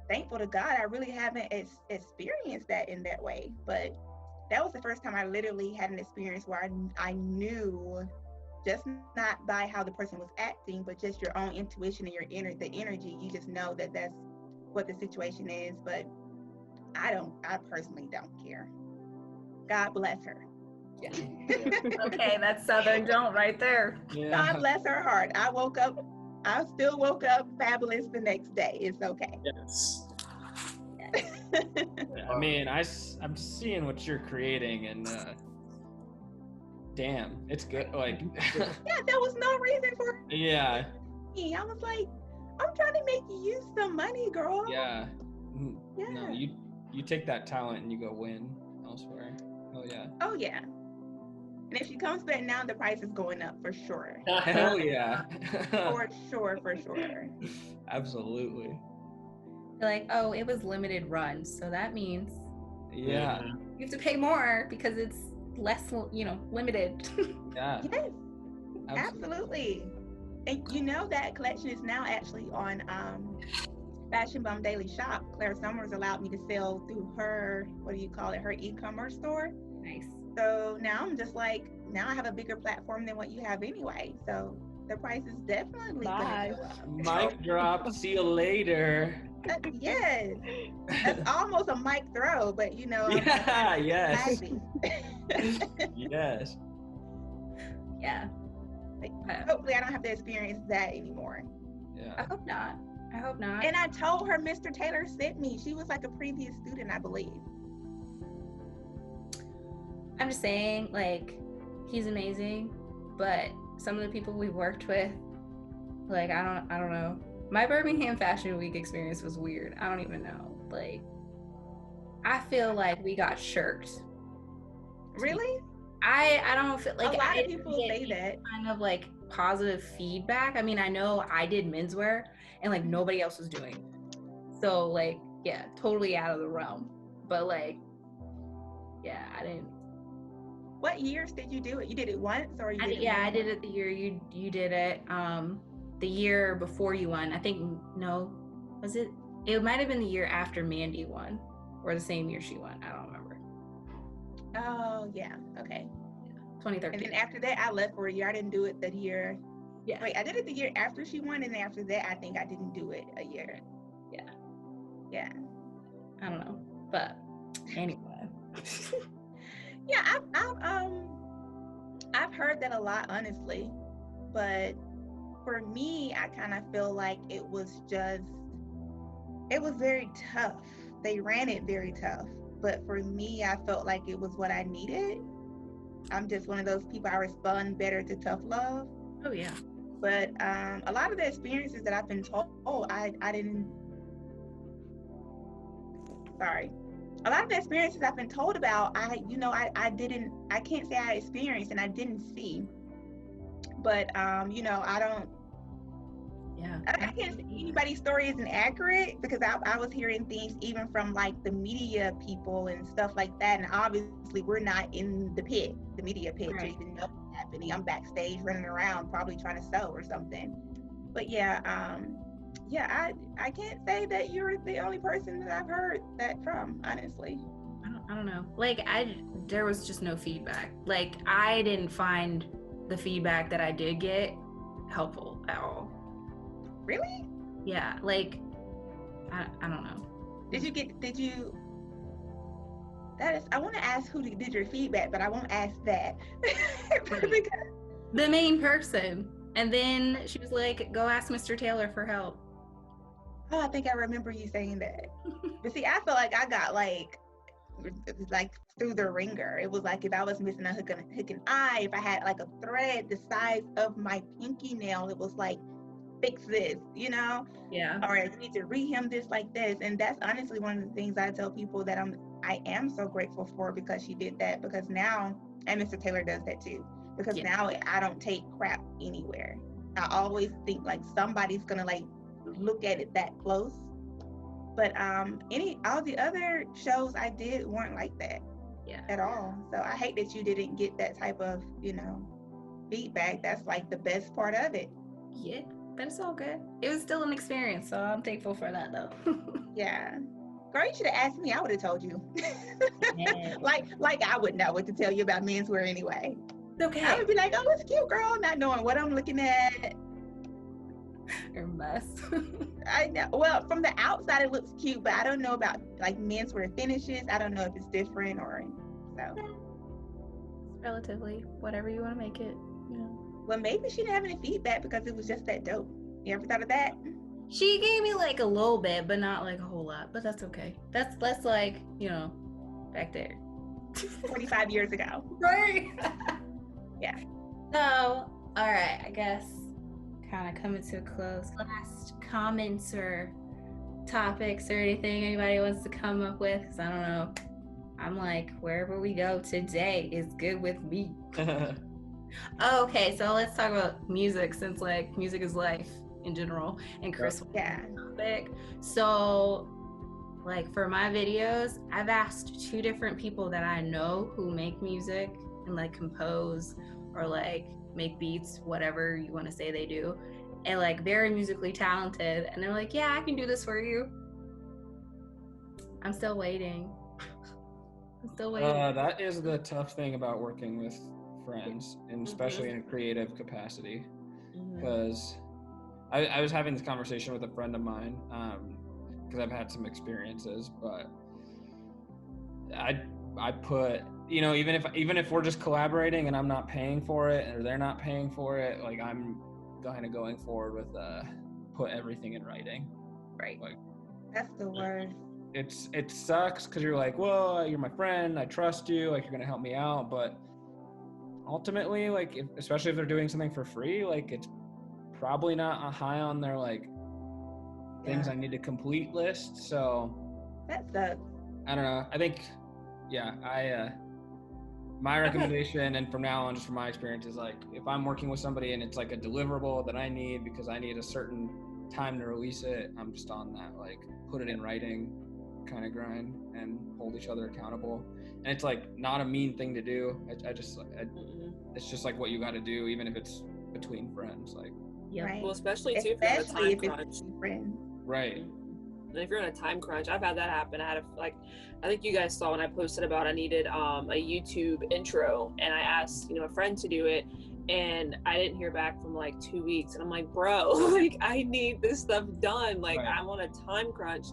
thankful to God, I really haven't experienced that in that way. But that was the first time I literally had an experience where I knew, just not by how the person was acting, but just your own intuition and the energy. You just know that that's what the situation is. But I personally don't care. God bless her. Yeah. Okay, that's Southern don't right there. Yeah. God bless her heart. I still woke up fabulous the next day. It's okay. Yes. I mean, I'm seeing what you're creating, and damn, it's good. Yeah, there was no reason for yeah. me. I was I'm trying to make you some money, girl. Yeah. No, you take that talent and you go win elsewhere. Oh yeah. Oh yeah. And if she comes back now, the price is going up for sure. Hell yeah. For sure. Absolutely. Oh, it was limited run, so that means you have to pay more because it's less, limited. Yeah. Yes, absolutely. And that collection is now actually on Fashion Bum Daily Shop. Claire Summers allowed me to sell through her, her e-commerce store. Nice. So now I'm just now I have a bigger platform than what you have anyway. So the price is definitely going to go up. Mic drop. See you later. Yes, that's almost a mic throw, but Yeah, yes. Yes. Yeah. Hopefully I don't have to experience that anymore. Yeah. I hope not. And I told her Mr. Taylor sent me. She was a previous student, I believe. I'm just saying, he's amazing, but some of the people we've worked with, I don't know. My Birmingham Fashion Week experience was weird. I don't even know. I feel we got shirked. Really? I don't feel a lot of people say that. Kind of positive feedback. I mean, I know I did menswear and nobody else was doing. So yeah, totally out of the realm. But yeah, I didn't. What years did you do it? You did it once, or you did it? Yeah, I did it the year you did it. The year before you won. I think was it? It might have been the year after Mandy won, or the same year she won. I don't remember. Oh yeah, okay. 2013. And then after that, I left for a year. I didn't do it the year. Yeah. Wait, I did it the year after she won, and then after that, I think I didn't do it a year. Yeah. Yeah. I don't know, but anyway. Yeah, I've heard that a lot, honestly, but for me, I kind of feel like it was very tough. They ran it very tough, but for me, I felt like it was what I needed. I'm just one of those people. I respond better to tough love. Oh yeah. But a lot of the experiences that I've been told, I didn't. Sorry. A lot of the experiences I've been told about, I didn't. I can't say I experienced and I didn't see. But I don't. Yeah. I can't say anybody's story isn't accurate because I was hearing things even from like the media people and stuff like that. And obviously we're not in the media pit, Right. to even know what's happening. I'm backstage running around probably trying to sew or something. But yeah, I can't say that you're the only person that I've heard that from, honestly. I don't know. Like there was just no feedback. Like I didn't find the feedback that I did get helpful at all. Really? Yeah, like I don't know. I want to ask who did your feedback, but I won't ask that. Right. The main person. And then she was like, go ask Mr. Taylor for help. Oh, I think I remember you saying that. But see, I feel like I got like through the ringer. It was like if I was missing a hook and eye, if I had like a thread the size of my pinky nail, it was like, fix this, Yeah. or you need to rehem this like this. And that's honestly one of the things I tell people that I am so grateful for, because she did that. Because now, and Mr. Taylor does that too, because now I don't take crap anywhere. I always think like somebody's gonna like look at it that close. But all the other shows I did weren't like that at all. So I hate that you didn't get that type of feedback. That's like the best part of it. Yeah, but it's all good. It was still an experience, so I'm thankful for that though. Yeah. Girl, you should have asked me. I would have told you. Yeah. like I would know what to tell you about menswear anyway. It's okay. I would be like, oh, it's cute, girl, not knowing what I'm looking at. You're a mess. I know. Well, from the outside it looks cute, but I don't know about like menswear finishes. I don't know if it's different or so. It's relatively whatever you want to make it. Well, maybe she didn't have any feedback because it was just that dope. You ever thought of that? She gave me like a little bit, but not like a whole lot. But that's okay. That's like, back there. 45 years ago. Right. Yeah. So, all right, I guess kind of coming to a close. Last comments or topics or anything anybody wants to come up with? Because I don't know. I'm like, wherever we go today is good with me. Okay, so let's talk about music, since like music is life in general, and Chris topic. So like for my videos, I've asked 2 different people that I know who make music and like compose or like make beats, whatever you want to say they do, and like very musically talented, and they're like, yeah, I can do this for you. I'm still waiting. That is the tough thing about working with friends, and especially in a creative capacity, because I was having this conversation with a friend of mine, because I've had some experiences, but I put, even if we're just collaborating and I'm not paying for it or they're not paying for it, like I'm kind of going forward with put everything in writing. Right. Like that's the worst. It sucks because you're like, well, you're my friend, I trust you, like you're gonna help me out, but ultimately, like especially if they're doing something for free, like it's probably not high on their like things I need to complete list. So that sucks. I don't know. I think my recommendation, and from now on, just from my experience, is like if I'm working with somebody and it's like a deliverable that I need because I need a certain time to release it, I'm just on that like put it in writing kind of grind and hold each other accountable. And it's like not a mean thing to do. It's just like what you got to do, even if it's between friends. Like, right. Well, especially too if you're on a time crunch. Right. And if you're in a time crunch, I've had that happen. I think you guys saw when I posted about I needed a YouTube intro, and I asked a friend to do it, and I didn't hear back from like 2 weeks, and I'm like, bro, like I need this stuff done. Like I'm on a time crunch.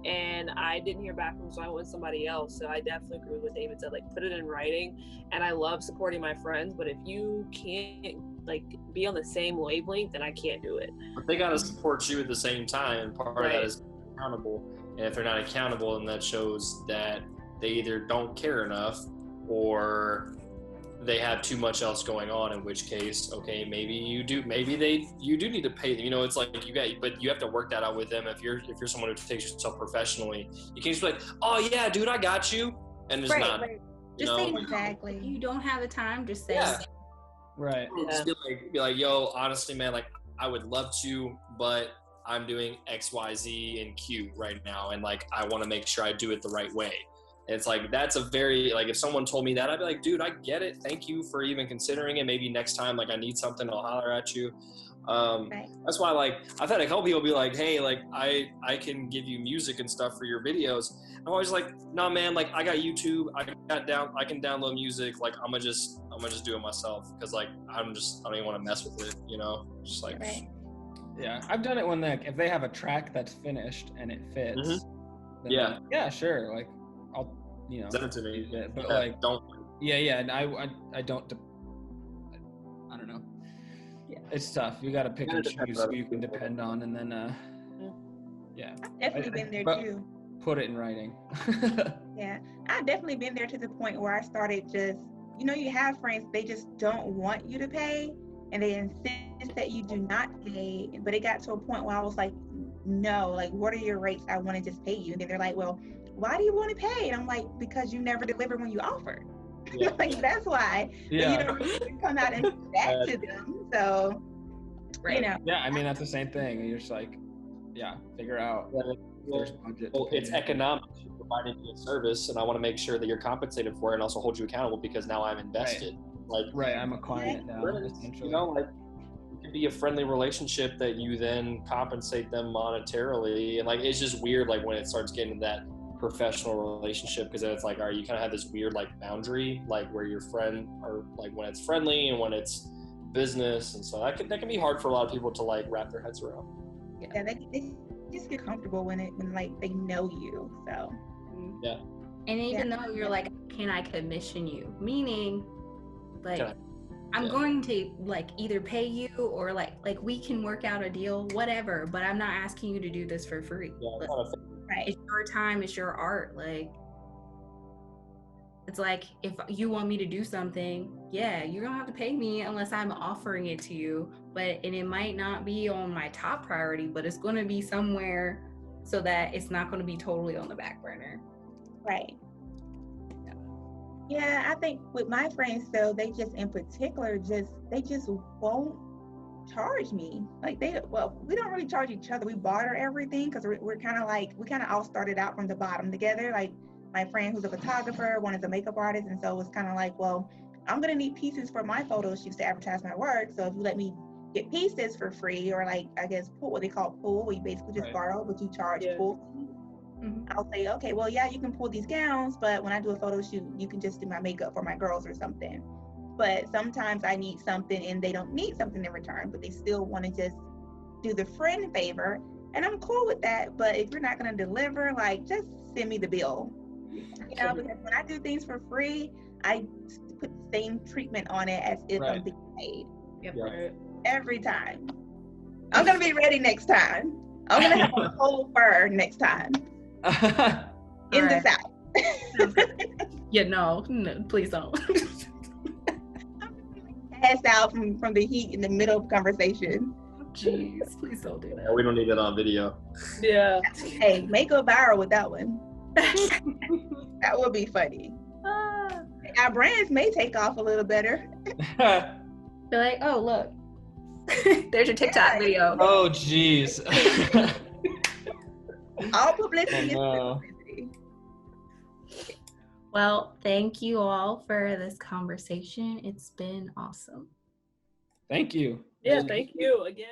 and I didn't hear back from him, so I went with somebody else. So I definitely agree with what David said, like put it in writing. And I love supporting my friends, but if you can't like be on the same wavelength, then I can't do it. But they got to support you at the same time, and part of that is accountable. And if they're not accountable, then that shows that they either don't care enough or they have too much else going on, in which case, okay, maybe you do need to pay them. You know, it's like but you have to work that out with them. If you're someone who takes yourself professionally, you can't just be like, oh yeah, dude, I got you, and it's not. Right. You just know? say Exactly. if you don't have the time, just say Right. Just be like, yo, honestly, man, like I would love to, but I'm doing X, Y, Z, and Q right now, and like I want to make sure I do it the right way. It's like, that's a very, like, if someone told me that, I'd be like, dude, I get it. Thank you for even considering it. Maybe next time, like, I need something, I'll holler at you. That's why, like, I've had a couple people be like, hey, like, I can give you music and stuff for your videos. I'm always like, no, man, like, I got YouTube. I can download music. Like, I'm gonna just do it myself. Cause like, I don't even want to mess with it, you know? Just like, yeah, I've done it when if they have a track that's finished and it fits. Then Yeah. Yeah, sure. Like, I'll, you know, send it to me. But yeah, like, don't. Yeah, and I don't. I don't know. Yeah, it's tough. You got to pick and choose who you can depend on, and then, yeah. I've definitely been there too. Put it in writing. Yeah, I've definitely been there to the point where I started just, you know, you have friends, they just don't want you to pay, and they insist that you do not pay. But it got to a point where I was like, no, like, what are your rates? I want to just pay you. And then they're like, well, why do you want to pay? And I'm like, because you never deliver when you offer. Yeah. Like, that's why. Yeah. But you don't really come out and back to them. So, you know. Yeah, I mean, that's the same thing. You're just like, yeah, figure out there's budget. Well, it's economic. You're providing me a service, and I want to make sure that you're compensated for it and also hold you accountable because now I'm invested. Right, I'm a client now, essentially. You know, like, it can be a friendly relationship that you then compensate them monetarily. And like, it's just weird, like, when it starts getting to that professional relationship, because it's like, all right, you kind of have this weird like boundary, like where your friend, or like when it's friendly and when it's business, and so that can be hard for a lot of people to like wrap their heads around. Yeah, they just get comfortable when like they know you. So yeah. And even though you're like, can I commission you? Meaning, like, I'm going to like either pay you or like we can work out a deal, whatever. But I'm not asking you to do this for free. Yeah, right. It's your time. It's your art. Like, it's like, if you want me to do something, yeah, you're gonna have to pay me unless I'm offering it to you. And it might not be on my top priority, but it's gonna be somewhere so that it's not gonna be totally on the back burner. Right. Yeah, I think with my friends though, they just in particular they just won't charge me. Like we don't really charge each other. We barter everything because we're kind of all started out from the bottom together. Like my friend who's a photographer, one is a makeup artist, and so it's kind of like, well, I'm gonna need pieces for my photo shoots to advertise my work. So if you let me get pieces for free, or like I guess what they call pool, where you basically just borrow but you charge full. I'll say, okay, well, yeah, you can pull these gowns, but when I do a photo shoot, you can just do my makeup for my girls or something. But sometimes I need something and they don't need something in return, but they still want to just do the friend favor. And I'm cool with that. But if you're not going to deliver, like, just send me the bill. You know, because when I do things for free, I put the same treatment on it as if I'm being paid. Yep. Right. Every time. I'm going to be ready next time. I'm going to have a whole fur next time. In the South. Yeah, no, please don't. Pass out from the heat in the middle of conversation. Jeez, please don't do that. Yeah, we don't need that on video. Yeah. Hey, make go viral with that one. That would be funny. Our brands may take off a little better. They're like, oh, look. There's your TikTok video. Oh, jeez. All publicity is publicity. Well, thank you all for this conversation. It's been awesome. Thank you. Yeah, thank you again.